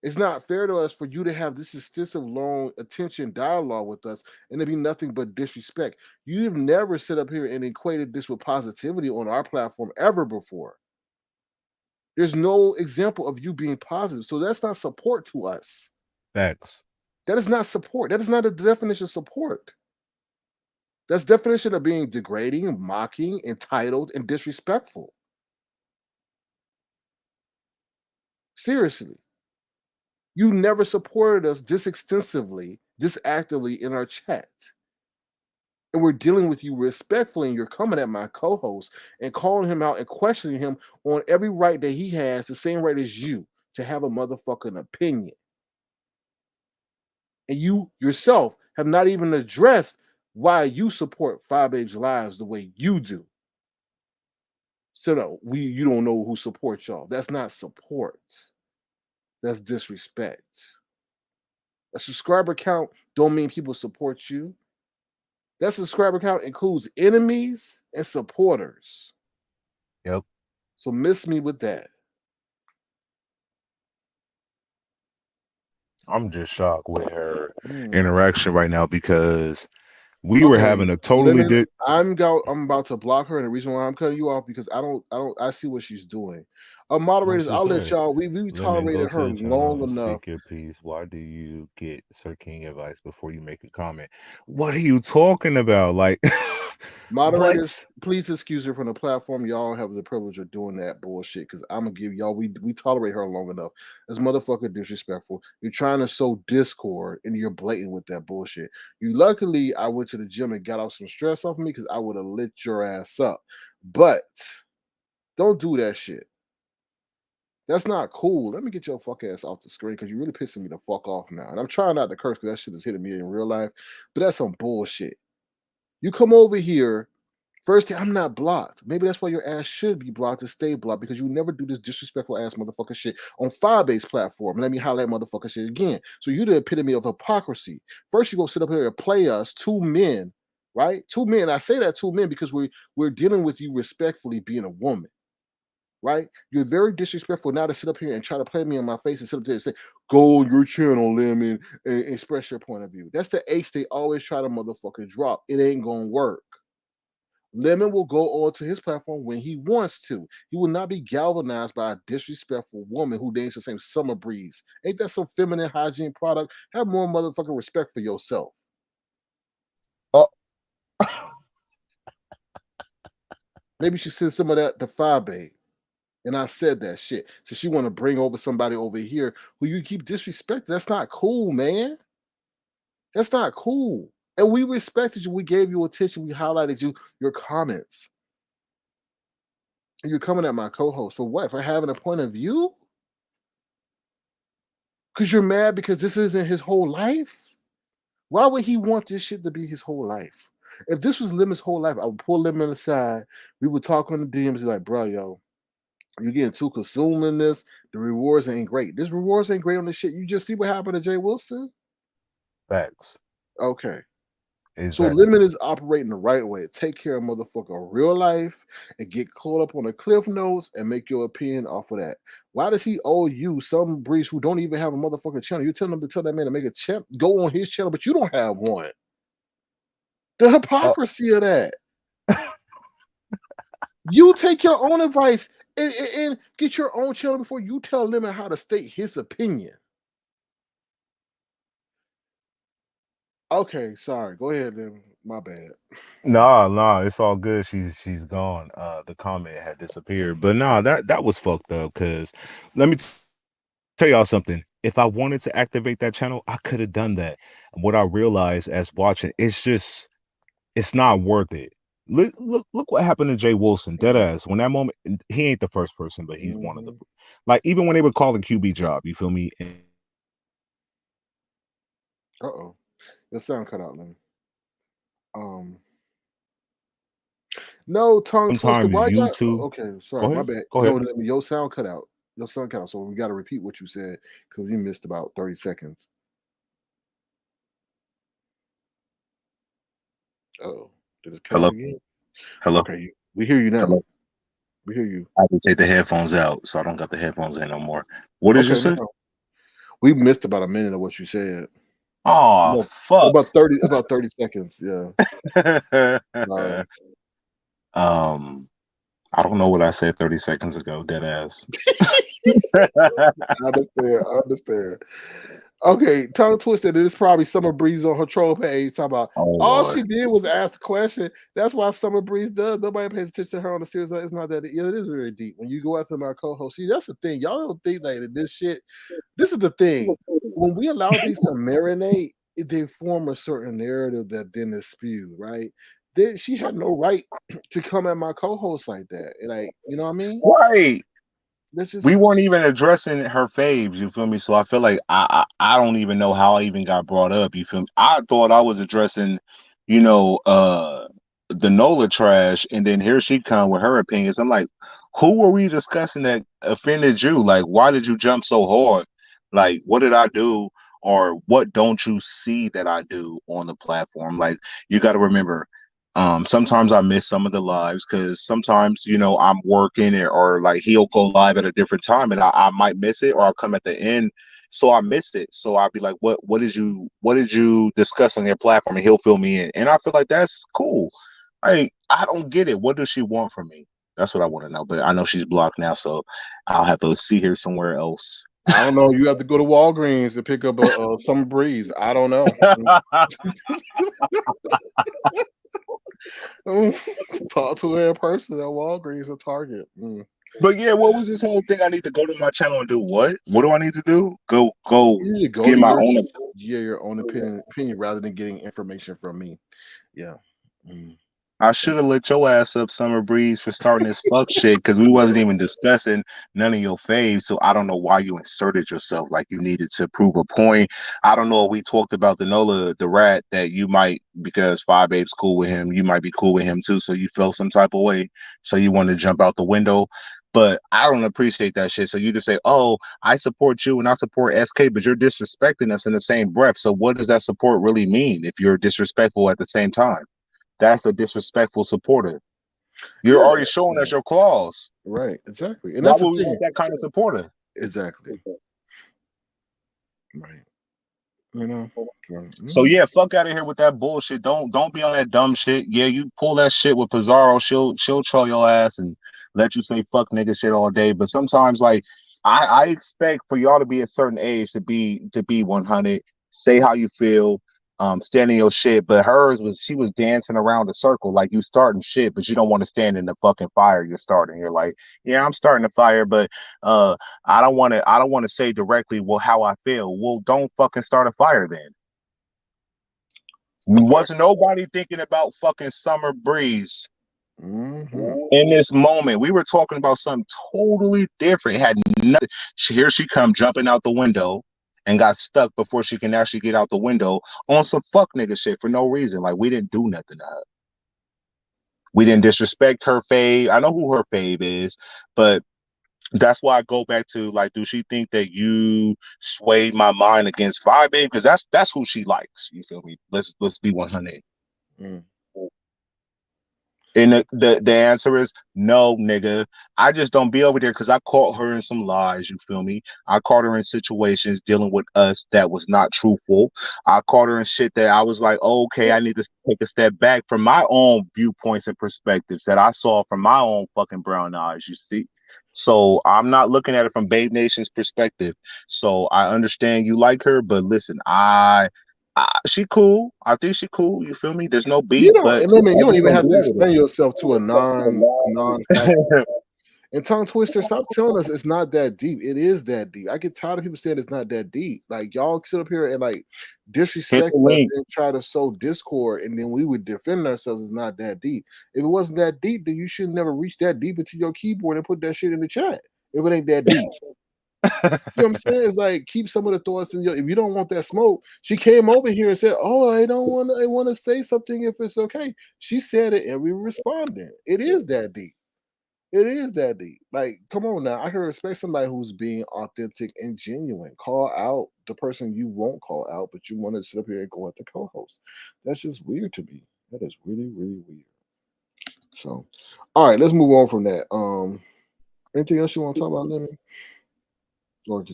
It's not fair to us for you to have this extensive, long attention dialogue with us and to be nothing but disrespect. You've never sit up here and equated this with positivity on our platform ever before. There's no example of you being positive. So that's not support to us. Facts. That is not support. That is not a definition of support. That's definition of being degrading, mocking, entitled, and disrespectful. Seriously. You never supported us this extensively, this actively in our chat. And we're dealing with you respectfully, and you're coming at my co-host and calling him out and questioning him on every right that he has, the same right as you, to have a motherfucking opinion. And you yourself have not even addressed why you support Five Babes Lives the way you do. So no, you don't know who supports y'all. That's not support. That's disrespect. A subscriber count don't mean people support you. That subscriber count includes enemies and supporters. Yep. So miss me with that. I'm just shocked with her interaction right now because we were Okay, having a totally Lemon, I'm about to block her, and the reason why I'm cutting you off because I see what she's doing. Moderators, I'll let y'all. We Lemon, tolerated go her to the channel long and enough. speak your piece. Why do you get Sir King advice before you make a comment? What are you talking about? Like, Moderators, please excuse her from the platform. Y'all have the privilege of doing that bullshit because I'm gonna give y'all. We tolerate her long enough. This motherfucker disrespectful. You're trying to sow discord and you're blatant with that bullshit. You luckily I went to the gym and got off some stress off of me because I would have lit your ass up. But don't do that shit. That's not cool. Let me get your fuck ass off the screen because you're really pissing me the fuck off now. And I'm trying not to curse because that shit is hitting me in real life. But that's some bullshit. You come over here. First thing, I'm not blocked. Maybe that's why your ass should be blocked to stay blocked because you never do this disrespectful ass motherfucker shit on Firebase platform. Let me highlight motherfucker shit again. So you the epitome of hypocrisy. First, you go sit up here and play us two men, right? Two men. I say that two men because we're dealing with you respectfully being a woman, right? You're very disrespectful now to sit up here and try to play me in my face and sit up there and say, "Go on your channel, Lemon, and express your point of view." That's the ace they always try to motherfucker drop. It ain't gonna work. Lemon will go on to his platform when he wants to. He will not be galvanized by a disrespectful woman who dates the same summer breeze. Ain't that some feminine hygiene product? Have more motherfucking respect for yourself. Oh. Maybe you should send some of that to Fabe. And I said that shit. So she want to bring over somebody over here who you keep disrespecting. That's not cool, man. That's not cool. And we respected you. We gave you attention. We highlighted you, your comments. And you're coming at my co-host for what? For having a point of view? Because you're mad because this isn't his whole life? Why would he want this shit to be his whole life? If this was Lemon's whole life, I would pull Lemon aside. We would talk on the DMs like, bro, yo, you're getting too consumed in this. The rewards ain't great. This rewards ain't great on this shit. You just see what happened to Jay Wilson? Facts. Okay. So Exactly. Lemon is operating the right way. Take care of motherfucker real life and get caught up on the cliff notes and make your opinion off of that. Why does he owe you some breeze who don't even have a motherfucking channel? You're telling him to tell that man to make a channel, go on his channel, but you don't have one. The hypocrisy of that. You take your own advice and get your own channel before you tell Lemon how to state his opinion. Okay, sorry. Go ahead, Lemon. My bad. Nah, it's all good. She's gone. The comment had disappeared. But nah, that was fucked up because let me tell y'all something. If I wanted to activate that channel, I could have done that. And what I realized as watching, it's not worth it. Look what happened to Jay Wilson, dead ass. When that moment, and he ain't the first person, but he's one of the like even when they would call the QB job, you feel me? Uh-oh. Your sound cut out, Lemon. No, tongue twister. Sometimes Why y'all? YouTube. Okay, Go sorry, my ahead. bad. Go No, ahead. Lemon, your sound cut out. Your sound cut out. So we got to repeat what you said because you missed about 30 seconds. Oh, did it cut out Hello. again? Hello. Okay, We hear you now. Hello? We hear you. I had to take the headphones out, so I don't got the headphones in no more. What did you Okay, no say? problem. We missed about a minute of what you said. Oh No, fuck. about 30 seconds. Yeah. Sorry. I don't know what I said 30 seconds ago, dead ass. I understand. I understand. Okay, tongue twisted. It is probably Summer Breeze on her troll page talking about Oh all Lord. she did was ask a question. That's why Summer Breeze does. Nobody pays attention to her on the series. It's not that. Yeah, it is very deep. When you go after my co-host, see, that's the thing. Y'all don't think like that this shit. This is the thing. When we allow things to marinate, they form a certain narrative that then is spewed. Right? Then she had no right to come at my co-host like that. Like, you know what I mean? Right. That's just We weren't even addressing her faves, you feel me? So I feel like I don't even know how I even got brought up, you feel me? I thought I was addressing, you know, the Nola trash, and then here she come with her opinions. I'm like, who were we discussing that offended you? Like, why did you jump so hard? Like, what did I do? Or what don't you see that I do on the platform? Like, you got to remember, sometimes I miss some of the lives because sometimes, you know, I'm working or like he'll go live at a different time and I might miss it or I'll come at the end. So I missed it. So I'll be like, what did you discuss on your platform? And he'll fill me in. And I feel like that's cool. Like, I don't get it. What does she want from me? That's what I want to know. But I know she's blocked now, so I'll have to see her somewhere else. I don't know. You have to go to Walgreens and pick up a Summer Breeze. I don't know. Talk to her in person at Walgreens or Target. But yeah, what was this whole thing? I need to go to my channel and do what? What do I need to do? Go You need to go get to my your own. your own opinion rather than getting information from me. Yeah. I should have let your ass up, Summer Breeze, for starting this fuck shit because we wasn't even discussing none of your faves. So I don't know why you inserted yourself like you needed to prove a point. I don't know if we talked about the Nola, the rat, that you might, because Five Babe's cool with him, you might be cool with him too. So you felt some type of way. So you wanted to jump out the window. But I don't appreciate that shit. So you just say, oh, I support you and I support SK, but you're disrespecting us in the same breath. So what does that support really mean if you're disrespectful at the same time? That's a disrespectful supporter. You're Yeah. already showing us your claws. Right. Exactly. And Why that's the would we thing. want that kind of supporter? Exactly. Right. You know. So yeah, fuck out of here with that bullshit. Don't be on that dumb shit. Yeah, you pull that shit with Pizarro, she'll troll your ass and let you say fuck nigga shit all day. But sometimes like I expect for y'all to be a certain age to be 100, say how you feel, stand in your shit. But hers was she was dancing around a circle like you starting shit, but you don't want to stand in the fucking fire you're starting. You're like, yeah, I'm starting the fire, but I don't want to say directly well how I feel. Well, don't fucking start a fire then. Wasn't nobody thinking about fucking Summer Breeze in this moment. We were talking about something totally different. It had nothing. Here she come jumping out the window and got stuck before she can actually get out the window on some fuck nigga shit for no reason. Like we didn't do nothing to her. We didn't disrespect her fave. I know who her fave is, but that's why I go back to like, do she think that you swayed my mind against Five Babe? Because that's who she likes. You feel me? Let's be 100. And the answer is no, nigga. I just don't be over there because I caught her in some lies. You feel me? I caught her in situations dealing with us that was not truthful. I caught her in shit that I was like, oh, okay, I need to take a step back from my own viewpoints and perspectives that I saw from my own fucking brown eyes. You see? So I'm not looking at it from Babe Nation's perspective. So I understand you like her, but listen, she cool. I think she cool. You feel me? There's no beef, You don't, but and I mean, you I don't just even don't have be to over explain yourself to a non-factor. And tongue twister, stop telling us it's not that deep. It is that deep. I get tired of people saying it's not that deep. Like y'all sit up here and like Hit disrespect the us link. and try to sow discord, and then we would defend ourselves. It's not that deep. If it wasn't that deep, then you should never reach that deep into your keyboard and put that shit in the chat. If it ain't that deep. You know what I'm saying? It's like keep some of the thoughts in your. If you don't want that smoke, she came over here and said, "Oh, I don't want. I want to say something if it's okay." She said it, and we responded. It is that deep. It is that deep. Like, come on now. I can respect somebody who's being authentic and genuine. Call out the person you won't call out, but you want to sit up here and go at the co-host. That's just weird to me. That is really, really weird. So, all right, let's move on from that. Anything else you want to talk about, Lemon? Or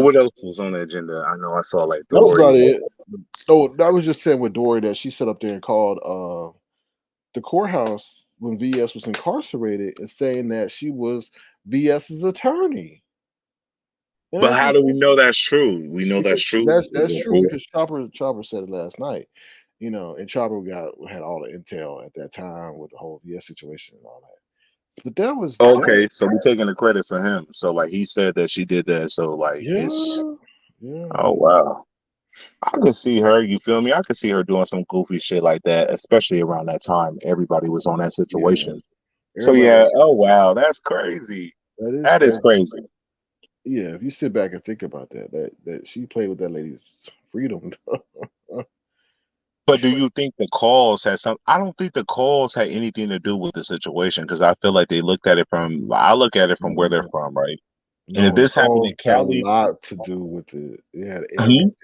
What else was on the agenda? I know I saw like that was Dory. about it. No, I was just saying with Dory that she sat up there and called the courthouse when VS was incarcerated and saying that she was VS's attorney. And But that's how just do we know that's true? We know that's because true. that's true because Chopper said it last night, and Chopper had all the intel at that time with the whole VS situation and all that. But Okay, so we're taking the credit for him. So like he said that she did that. So like it's yeah. oh wow. I could see her, you feel me? I could see her doing some goofy shit like that, especially around that time. Everybody was on that situation. So Everybody yeah, was oh wow, that's crazy. that is That is crazy. crazy. Yeah, if you sit back and think about that she played with that lady's freedom. But do you think the calls had some? I don't think the calls had anything to do with the situation because I feel like they looked at it from. I look at it from where they're from, right? And if No, the this happened calls in had a Cali, lot to do with it. It had everything. mhm,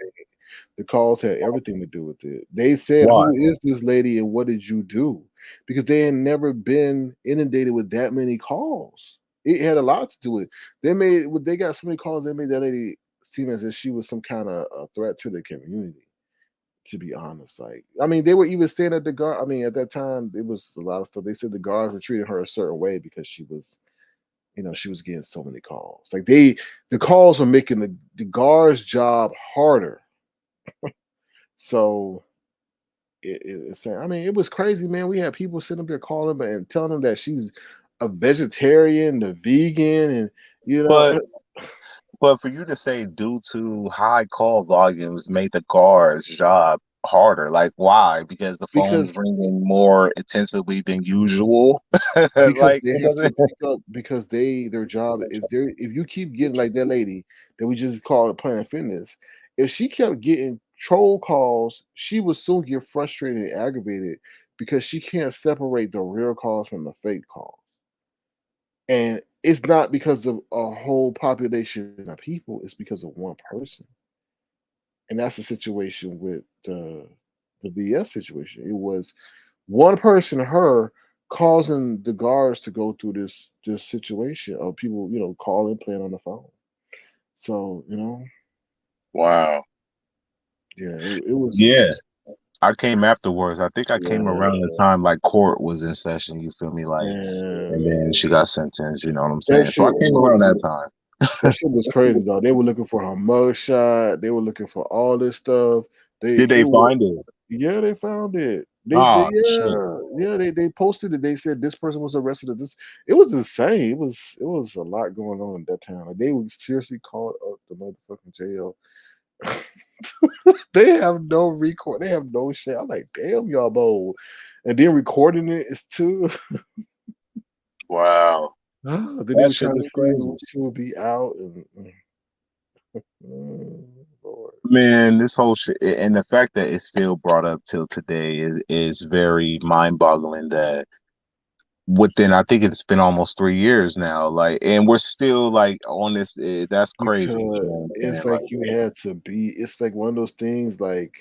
The calls had everything to do with it. They said, why? "Who is this lady and what did you do?" Because they had never been inundated with that many calls. It had a lot to do with it. They got so many calls. They made that lady seem as if she was some kind of a threat to the community. To be honest, like I mean, they were even saying that the guard. I mean, at that time, it was a lot of stuff. They said the guards were treating her a certain way because she was getting so many calls. Like the calls were making the guards' job harder. So it's saying, I mean, it was crazy, man. We had people sitting up there calling and telling them that she's a vegetarian, a vegan, and you know, But But for you to say due to high call volumes made the guard's job harder, like why? Because the phone's because ringing more intensively than usual. because Like they it have to doesn't. pick up because their job if you keep getting like that lady that we just called Planet Fitness, if she kept getting troll calls, she would soon get frustrated and aggravated because she can't separate the real calls from the fake calls. And it's not because of a whole population of people, it's because of one person. And that's the situation with the BS situation. It was one person, her, causing the guards to go through this situation of people, calling, playing on the phone. So, Wow. yeah, it was Yeah. I came afterwards. I think I came yeah, around the time like court was in session, you feel me? Like, and man. then she got sentenced, you know what I'm That saying? So I shit came around that time. that shit was crazy, though. They were looking for her mugshot. They were looking for all this stuff. They Did they they were find it? Yeah, they found it. They Oh shit. they posted it. They said this person was arrested at this. It was insane. It was a lot going on at that time. Like they were seriously called up the motherfucking jail. They have no record. They have no shit. I'm like, damn, y'all bold. And then recording it is too. Wow. Then they That were shit trying to is see when crazy. she would be out. Lord. Man, this whole shit and the fact that it's still brought up till today is very mind-boggling that within I think it's been almost 3 years now, like and we're still like on this that's crazy, you Because know what I'm saying? it's like Like you had to be. It's like one of those things. Like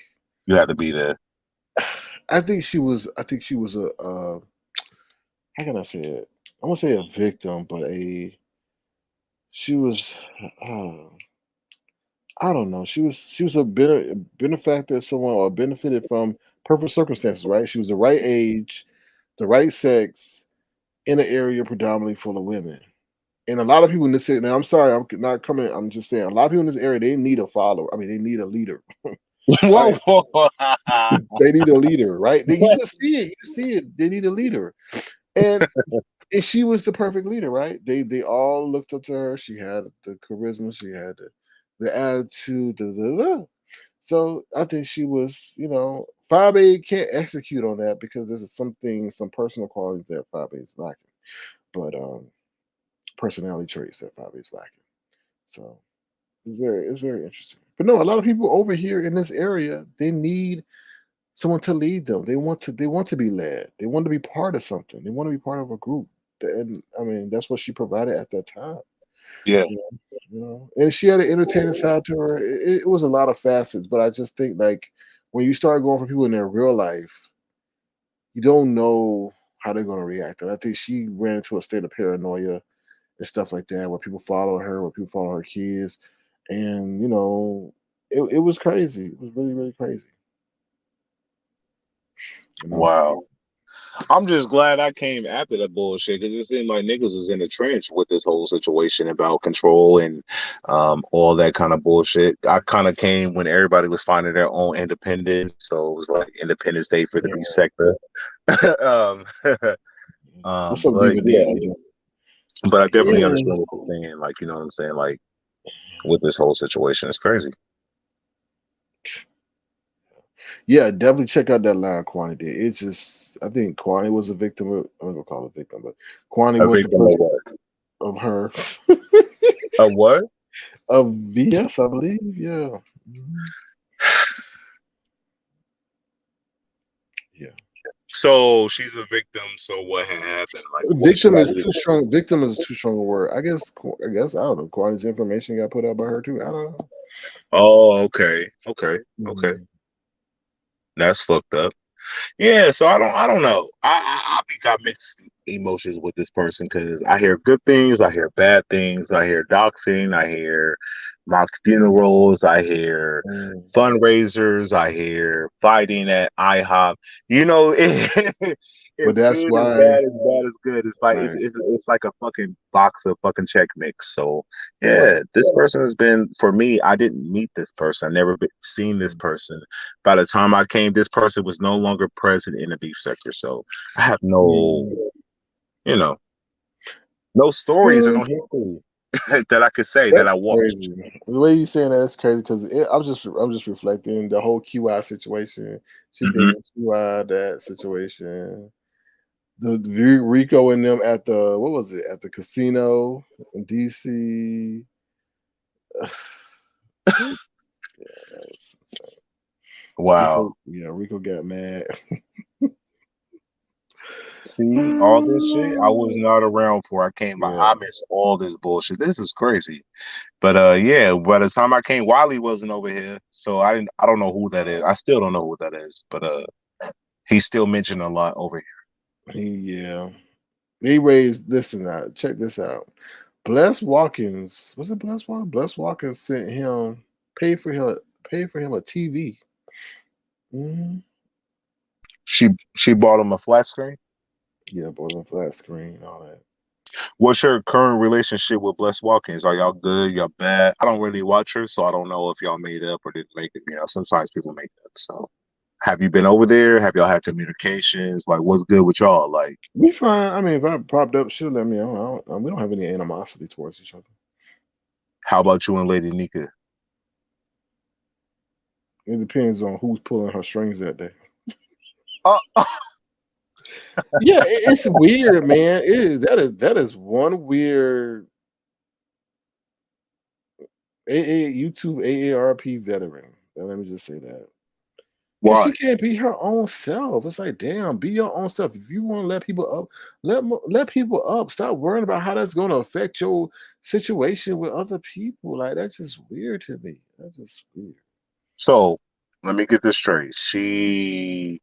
you have to be there. I think she was. I think she was a. How can I say it? I won't say a victim, but she was. Uh, I don't know. She was a benefactor, someone or benefited from perfect circumstances. Right? She was the right age, the right sex, in an area predominantly full of women. And a lot of people in this area. Now, I'm sorry, I'm not coming. I'm just saying, a lot of people in this area they need a follower. I mean, they need a leader. Whoa, Right? whoa. They need a leader. Right? You can see it. You can see it. They need a leader. And she was the perfect leader, right? They all looked up to her. She had the charisma, she had the attitude. So I think she was, 5A can't execute on that because there's some personal qualities that 5A is lacking, but personality traits that 5A is lacking. So it's very interesting. But no, a lot of people over here in this area they need someone to lead them. They want to be led. They want to be part of something. They want to be part of a group. And I mean, that's what she provided at that time. Yeah. And she had an entertaining side to her. It was a lot of facets, but I just think like when you start going for people in their real life, you don't know. how they're going to react. And I think she ran into a state of paranoia and stuff like that, where people follow her, where people follow her kids, and it was crazy. It was really, really crazy. Wow. I'm just glad I came after that bullshit because it seemed like niggas was in the trench with this whole situation about control and all that kind of bullshit. I kind of came when everybody was finding their own independence, so it was like Independence Day for the beef sector. um, What's up, but Diva D? yeah, How you doing? but I definitely Yeah. understand what you're saying. Like, you know what I'm saying? Like with this whole situation, it's crazy. Yeah, definitely check out that line Quanny did. It's just, I think Quanny was a victim of, I'm not gonna call it a victim, but Quanny A was the victim of person what? of her. Of what? Of VS, I believe. Yeah. Yeah. So she's a victim. So what had happened? Like, what should Victim I is do? too strong. Victim is too strong a word. I guess I don't know. Quanny's information got put out by her too. I don't know. Oh, okay. That's fucked up. Yeah, so I don't know. I got mixed emotions with this person because I hear good things, I hear bad things, I hear doxing, I hear mock funerals, I hear fundraisers, I hear fighting at IHOP. You know, But it's that's good, it's why, bad, it's bad, it's good. It's like right. it's like a fucking box of fucking check mix. So Right. yeah, this person has been for me. I didn't meet this person. I never seen this person. By the time I came, this person was no longer present in the beef sector. So I have no, no stories or no history that I could say that That's I watched. crazy. The way you saying that is crazy because I'm just reflecting the whole QI situation. She Mhm. dated QI, that situation. The Rico and them at the what was it at the casino in DC. Wow. Rico got mad. See, all this shit I was not around for. I came by. Yeah. I missed all this bullshit. This is crazy. But yeah, by the time I came, Wiley wasn't over here. So I don't know who that is. I still don't know who that is. But he's still mentioned a lot over here. He raised. Listen, now check this out. Bless Watkins, was it Bless Watkins? Bless Watkins sent him, paid for him a TV. Mm-hmm. She bought him a flat screen. Yeah, bought him a flat screen and all that. What's your current relationship with Bless Watkins? Are y'all good? Y'all bad? I don't really watch her, so I don't know if y'all made up or didn't make it. You know, sometimes people make up. So, have you been over there? Have y'all had communications? Like, what's good with y'all? Like, We fine. I mean, if I popped up, she'll let me know. We don't have any animosity towards each other. how about you and Lady Nika? It depends on who's pulling her strings that day. Yeah, it's weird, man. It is that is one weird YouTube AARP veteran. Let me just say that. Because she Why? can't be her own self. It's like, damn, be your own self. If you want to let people up, let people up. Stop worrying about how that's going to affect your situation with other people. Like, that's just weird to me. That's just weird. So, let me get this straight. She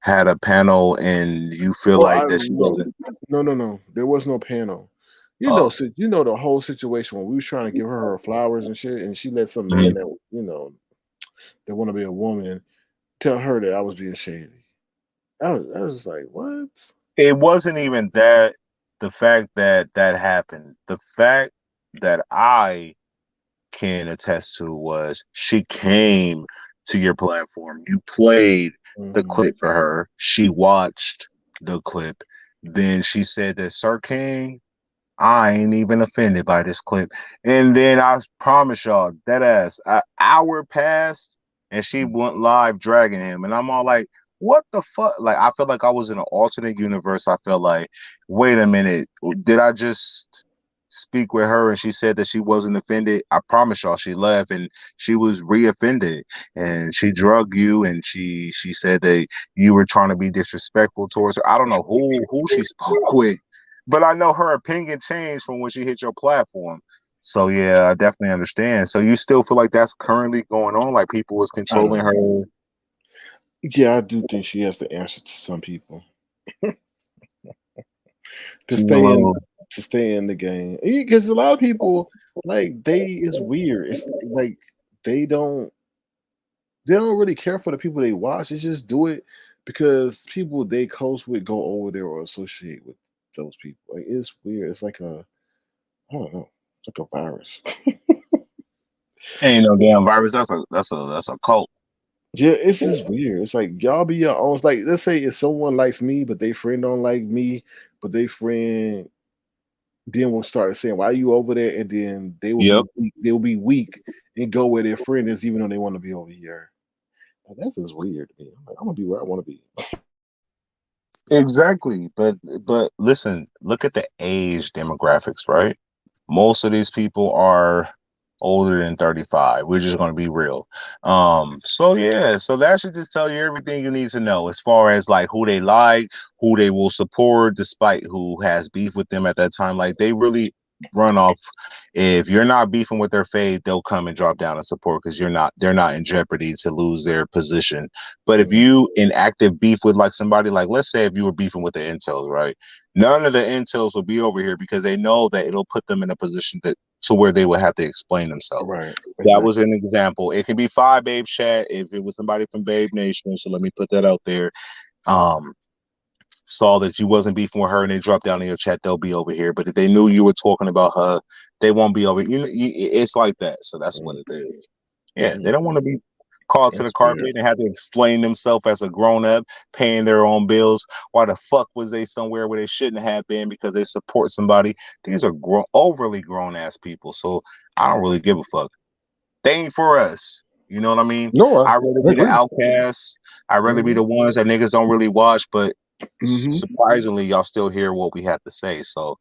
had a panel, and you feel like that she wasn't. No. There was no panel. Oh, You know the whole situation when we was trying to give her flowers and shit, and she let some man mhm. that that want to be a woman tell her that I was being shady. I was just like, what? It wasn't even that. The fact that that happened. The fact that I can attest to was she came to your platform. You played the clip for her. She watched the clip. Then she said that Sir King, I ain't even offended by this clip. And then I promise y'all, that ass, an hour passed and she went live dragging him. And I'm all like, what the fuck? Like, I felt like I was in an alternate universe. I felt like, wait a minute, did I just speak with her and she said that she wasn't offended? I promise y'all, she left and she was re-offended and she drugged you and she said that you were trying to be disrespectful towards her. I don't know who she spoke with. But I know her opinion changed from when she hit your platform. So yeah, I definitely understand. So you still feel like that's currently going on, like people was I controlling don't know. her. Yeah, I do think she has to answer to some people. to She's a stay in little. to stay in the game. Because a lot of people like it's weird. It's like they don't they don't really care for the people they watch. They just do it because people they close with go over there or associate with those people. Like it's weird. It's like I don't know. It's like a virus. Ain't no damn virus. That's a cult. Yeah, it's just weird. It's like y'all be your own. It's like let's say if someone likes me, but they friend don't like me, but they friend then will start saying, "Why are you over there?" And then Yep. they will be weak and go where their friend is, even though they want to be over here. Like, that's just weird to me. I'm like, I'm gonna be where I want to be. Exactly. But listen, look at the age demographics, right? Most of these people are older than 35. We're just going to be real. So yeah, so that should just tell you everything you need to know as far as like who they like, who they will support despite who has beef with them at that time. Like they really run off. If you're not beefing with their fave, they'll come and drop down and support because they're not in jeopardy to lose their position. But if you in active beef with like somebody, like let's say if you were beefing with the Intels, right? None of the Intels will be over here because they know that it'll put them in a position to where they would have to explain themselves. Right. That Exactly. was an example. It can be five Babe Chat if it was somebody from Babe Nation. So let me put that out there. Um, saw that you wasn't beefing with her and they dropped down in your chat, they'll be over here. But if they knew you were talking about her, they won't be over. It's like that. So that's what it is. Yeah, they don't want to be called to the That's weird. carpet and have to explain themselves as a grown up, paying their own bills. Why the fuck was they somewhere where they shouldn't have been because they support somebody? These are overly grown ass people. So I don't really give a fuck. They ain't for us. You know what I mean? No, I'd rather I be the agree. outcasts. I'd rather be Mhm. the ones that niggas don't really watch, but Mhm. surprisingly, y'all still hear what we have to say. So,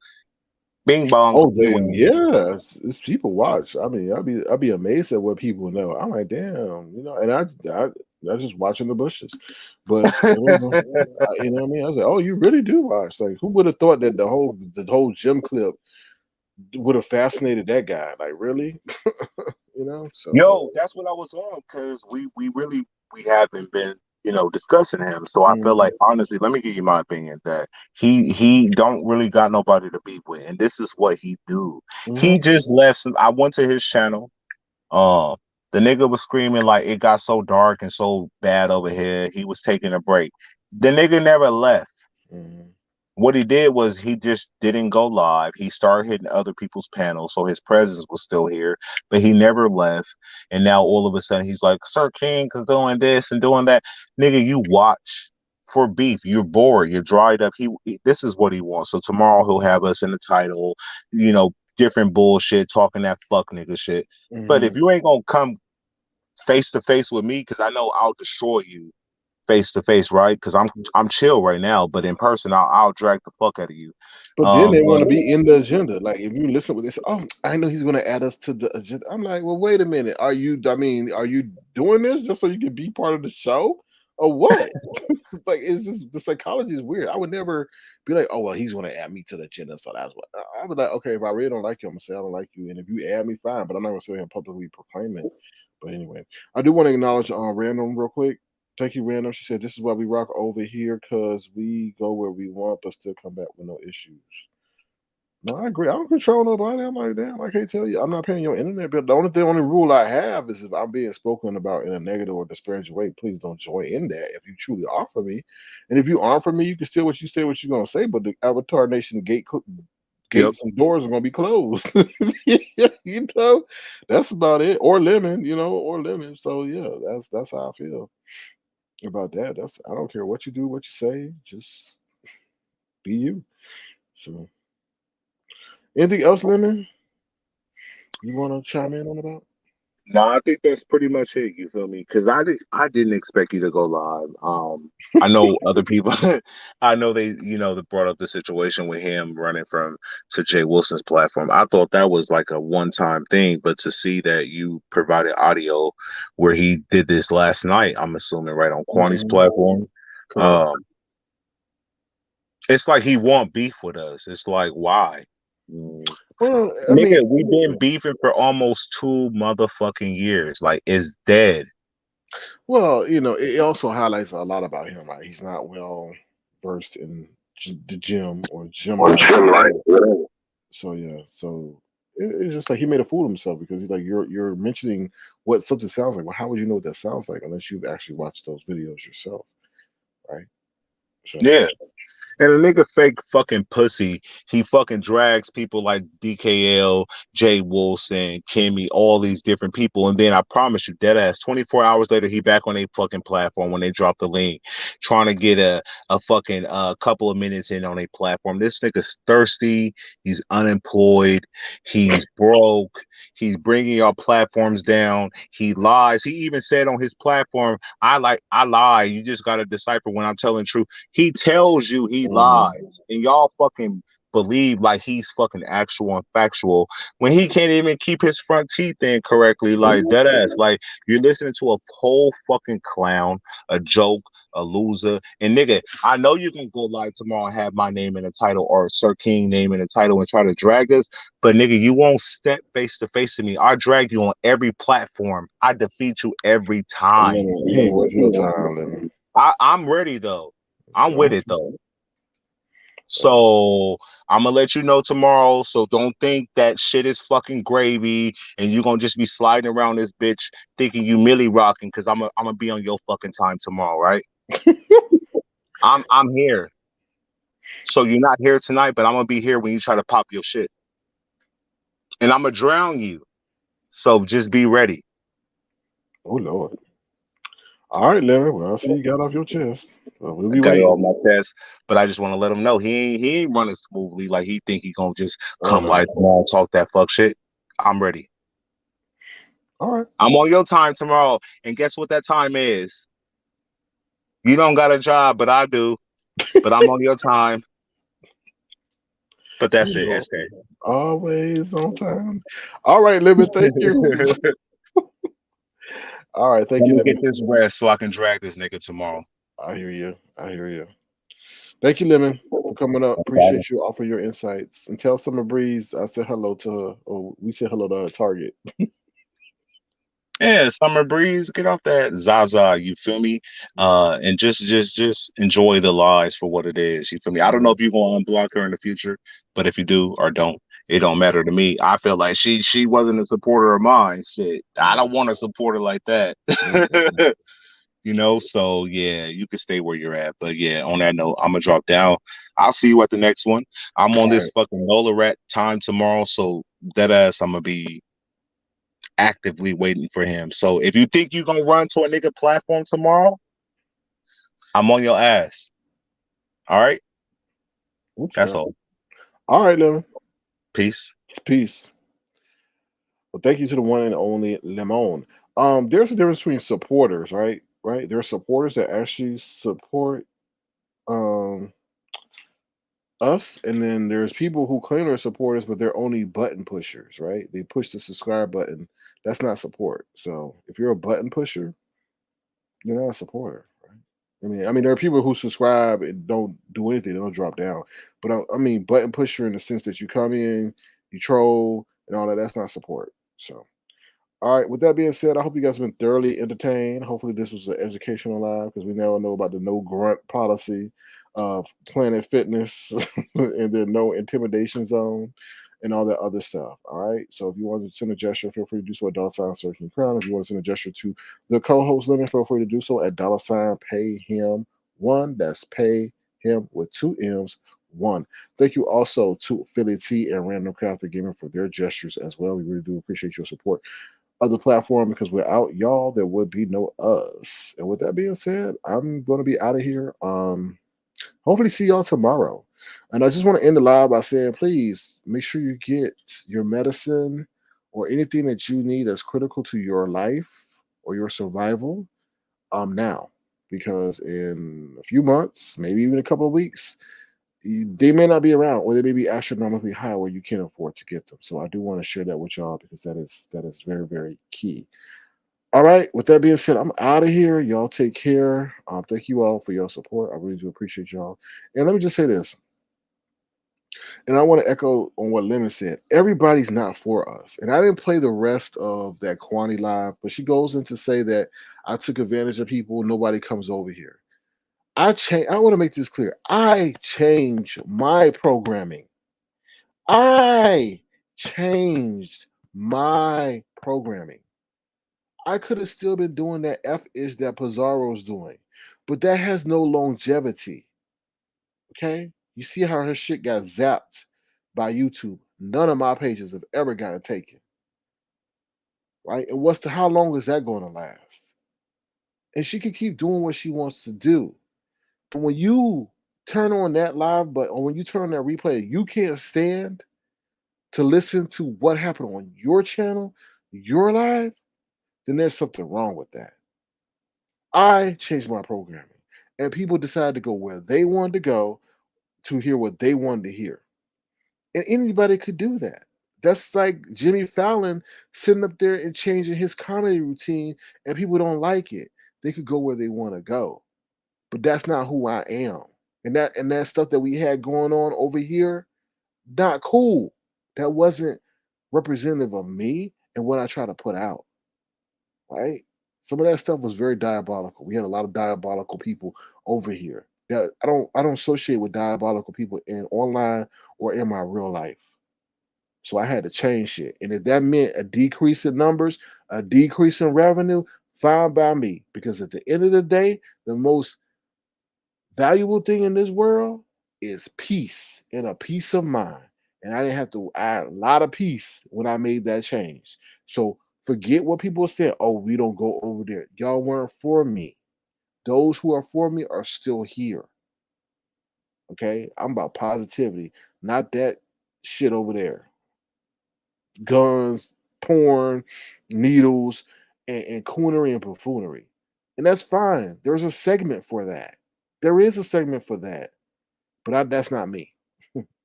bing bong, Oh, you they win. yeah, it's people watch. I mean, I'd be amazed at what people know. I'm like, damn, and I just watching the bushes, but you know what I mean. I was like, oh, you really do watch. Like, who would have thought that the whole gym clip would have fascinated that guy? Like, really? So Yo, that's what I was on because we haven't been discussing him. So I feel Mhm. like honestly, let me give you my opinion that he don't really got nobody to beef with, and this is what he do. He Mhm. just left some. I went to his channel. The nigga was screaming like it got so dark and so bad over here. He was taking a break. The nigga never left. Mhm. What he did was he just didn't go live. He started hitting other people's panels, so his presence was still here, but he never left. And now all of a sudden he's like, Sir King's doing this and doing that. Nigga, you watch for beef. You're bored. You're dried up. This is what he wants. So tomorrow he'll have us in the title, different bullshit, talking that fuck nigga shit. But if Mhm. you ain't gonna come face to face with me, because I know I'll destroy you face to face, right? Because I'm chill right now, but in person, I'll drag the fuck out of you. But then they want But to be in the agenda. Like if you listen with this, oh, I know he's going to add us to the agenda. I'm like, well, wait a minute. Are you? I mean, are you doing this just so you can be part of the show, or what? Like it's just the psychology is weird. I would never be like, oh well, he's going to add me to the agenda, so that's what I would like. Okay, if I really don't like you, I'm gonna say I don't like you, and if you add me, fine. But I'm not gonna sit here and publicly proclaim it. But anyway, I do want to acknowledge Random real quick. Thank you, Random. She said, this is why we rock over here because we go where we want, but still come back with no issues. No, I agree. I don't control nobody. I'm like, damn, I can't tell you. I'm not paying your internet bill. The only rule I have is if I'm being spoken about in a negative or disparaging way, please don't join in that if you truly offer me. And if you offer me, you can still what you say, what you're gonna say, but the Avatar Nation yep. gates and doors are gonna be closed. That's about it. Or lemon, or lemon. So yeah, that's how I feel about that. I don't care what you do, what you say, just be you. So anything else, lemon? You want to chime in on about? No, I think that's pretty much it. You feel me? Because I didn't expect you to go live. I know other people. I know they brought up the situation with him running from to Jay Wilson's platform. I thought that was like a one-time thing, but to see that you provided audio where he did this last night, I'm assuming right on QUANNEY's platform. Correct. Um, it's like he want beef with us. It's like why? Well, I mean, Nigga, we've been beefing for almost 2 motherfucking years. Like, it's dead. well, it also highlights a lot about him. Right? He's not well versed in the gym or gym Or life. gym life, whatever. So yeah, so it's just like he made a fool of himself because he's like you're mentioning what something sounds like. Well, how would you know what that sounds like unless you've actually watched those videos yourself, right? So Yeah. And a nigga fake fucking pussy. He fucking drags people like DKL, Jay Wilson, Kimmy, all these different people. And then I promise you, dead ass, 24 hours later, he back on a fucking platform when they drop the link, trying to get a fucking couple of minutes in on a platform. This nigga's thirsty. He's unemployed. He's broke. He's bringing y'all platforms down. He lies. He even said on his platform, I lie. You just got to decipher when I'm telling the truth. He tells you he lies, and y'all fucking believe like he's fucking actual and factual when he can't even keep his front teeth in correctly, like dead ass. Like you're listening to a whole fucking clown, a joke, a loser. And nigga, I know you can go live tomorrow and have my name in the title or Sir King name in the title and try to drag us, but nigga, you won't step face to face to me. I drag you on every platform. I defeat you every time. he ain't worth your time, Lemon. I'm ready though. I'm with it though. So I'm gonna let you know tomorrow. So don't think that shit is fucking gravy and you're gonna just be sliding around this bitch thinking you Millie rocking because I'm gonna be on your fucking time tomorrow, right? I'm here. So you're not here tonight, but I'm gonna be here when you try to pop your shit. And I'm gonna drown you. So just be ready. Oh Lord. All right, Lemon. Well, I see you got off your chest. Well, we'll be I got it waiting. off my chest, but I just want to let him know he ain't running smoothly like he think he gonna just come no. like tomorrow and talk that fuck shit. I'm ready. All right. I'm on your time tomorrow, and guess what that time is? You don't got a job, but I do. But I'm on your time. But that's it, SK. Always on time. All right, Lemon. Thank you. All right, thank Let you. me Lemon. get this rest so I can drag this nigga tomorrow. I hear you. Thank you, Lemon, for coming up. Appreciate you offering your insights. And tell Summer Breeze I said hello to her, or we said hello to her Target. Yeah, Summer Breeze, get off that Zaza, you feel me? And just enjoy the lies for what it is. You feel me? I don't know if you're gonna unblock her in the future, but if you do or don't, it don't matter to me. I feel like she wasn't a supporter of mine. Shit. I don't want to support her like that. You know, so yeah, you can stay where you're at. But yeah, on that note, I'm gonna drop down. I'll see you at the next one. I'm on this fucking Nola Rat time tomorrow, so that ass I'm gonna be actively waiting for him. So if you think you're gonna run to a nigga platform tomorrow, I'm on your ass. All right. That's all. All right, Lemon. Peace. Peace. Well, thank you to the one and only Lemon. There's a difference between supporters, right? Right. There are supporters that actually support us, and then there's people who claim they're supporters, but they're only button pushers, right? They push the subscribe button. That's not support. So if you're a button pusher, you're not a supporter, right? I mean, there are people who subscribe and don't do anything; they don't drop down. But I mean, button pusher in the sense that you come in, you troll, and all that. That's not support. So. All right. With that being said, I hope you guys have been thoroughly entertained. Hopefully, this was an educational live because we now know about the no grunt policy of Planet Fitness and their no intimidation zone and all that other stuff. All right. So if you want to send a gesture, feel free to do so at $sign Searching Crown. If you want to send a gesture to the co-host Lemon, feel free to do so at $ Pay Him One. That's Pay Him with 2 M's. One. Thank you also to Philly T and Random Crafted Gaming for their gestures as well. We really do appreciate your support of the platform because without y'all, there would be no us. And with that being said, I'm going to be out of here. Hopefully, see y'all tomorrow. And I just want to end the live by saying, please make sure you get your medicine or anything that you need that's critical to your life or your survival now, because in a few months, maybe even a couple of weeks, they may not be around or they may be astronomically high where you can't afford to get them. So I do want to share that with y'all because that is very, very key. All right. With that being said, I'm out of here. Y'all take care. Thank you all for your support. I really do appreciate y'all. And let me just say this. And I want to echo on what Lemon said. Everybody's not for us. And I didn't play the rest of that QUANNEY live, but she goes in to say that I took advantage of people. Nobody comes over here. I want to make this clear. I changed my programming. I changed my programming. I could have still been doing that F-ish that Pizarro's doing, but that has no longevity. Okay? You see how her shit got zapped by YouTube. None of my pages have ever gotten taken. Right? And how long is that going to last? And she can keep doing what she wants to do. But when you turn on that live, or when you turn on that replay, you can't stand to listen to what happened on your channel, your live, then there's something wrong with that. I changed my programming, and people decided to go where they wanted to go to hear what they wanted to hear. And anybody could do that. That's like Jimmy Fallon sitting up there and changing his comedy routine, and people don't like it. They could go where they want to go. But that's not who I am. And that stuff that we had going on over here, not cool. That wasn't representative of me and what I try to put out. Right? Some of that stuff was very diabolical. We had a lot of diabolical people over here. That I don't associate with diabolical people in online or in my real life. So I had to change shit. And if that meant a decrease in numbers, a decrease in revenue, fine by me. Because at the end of the day, the most valuable thing in this world is peace and a peace of mind. And I didn't have to add a lot of peace when I made that change. So forget what people said. Oh, we don't go over there. Y'all weren't for me. Those who are for me are still here. Okay? I'm about positivity, not that shit over there. Guns, porn, needles, and coonery and buffoonery. And that's fine. There's a segment for that. There is a segment for that. But that's not me.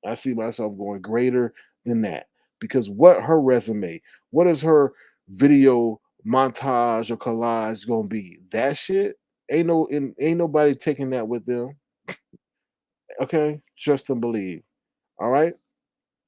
I see myself going greater than that. Because what her resume, what is her video montage or collage gonna be? That shit? Ain't nobody taking that with them. Okay? Trust and believe. All right?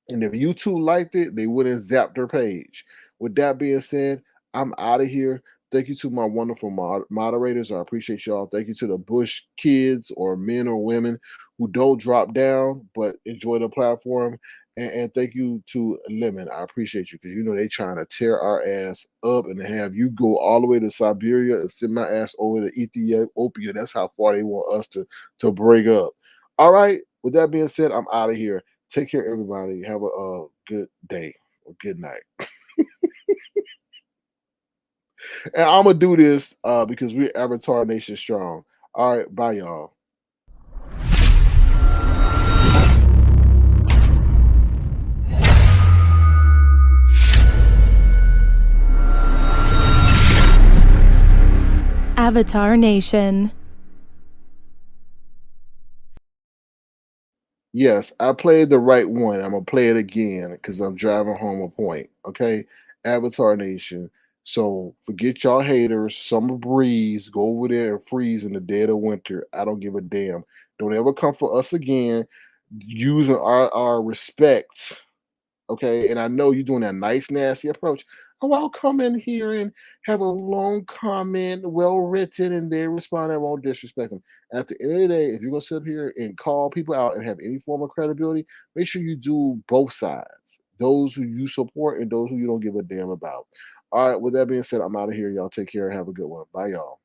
And if YouTube liked it, they wouldn't zap their page. With that being said, I'm out of here. Thank you to my wonderful moderators. I appreciate y'all. Thank you to the Bush kids or men or women who don't drop down but enjoy the platform. And thank you to Lemon. I appreciate you because you know they trying to tear our ass up and have you go all the way to Siberia and send my ass over to Ethiopia. That's how far they want us to break up. All right. With that being said, I'm out of here. Take care, everybody. Have a good day or good night. And I'm going to do this because we're Avatar Nation strong. All right. Bye, y'all. Avatar Nation. Yes, I played the right one. I'm going to play it again because I'm driving home a point. Okay. Avatar Nation. So forget y'all haters. Summer breeze. Go over there and freeze in the dead of winter. I don't give a damn. Don't ever come for us again using our respect. Okay. And I know you're doing that nice, nasty approach. Oh, I'll come in here and have a long comment, well written, and they respond. I won't disrespect them. At the end of the day, if you're going to sit up here and call people out and have any form of credibility, make sure you do both sides. Those who you support and those who you don't give a damn about. All right. With that being said, I'm out of here. Y'all take care. Have a good one. Bye, y'all.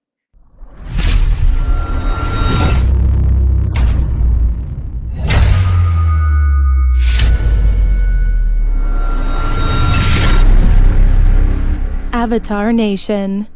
Avatar Nation.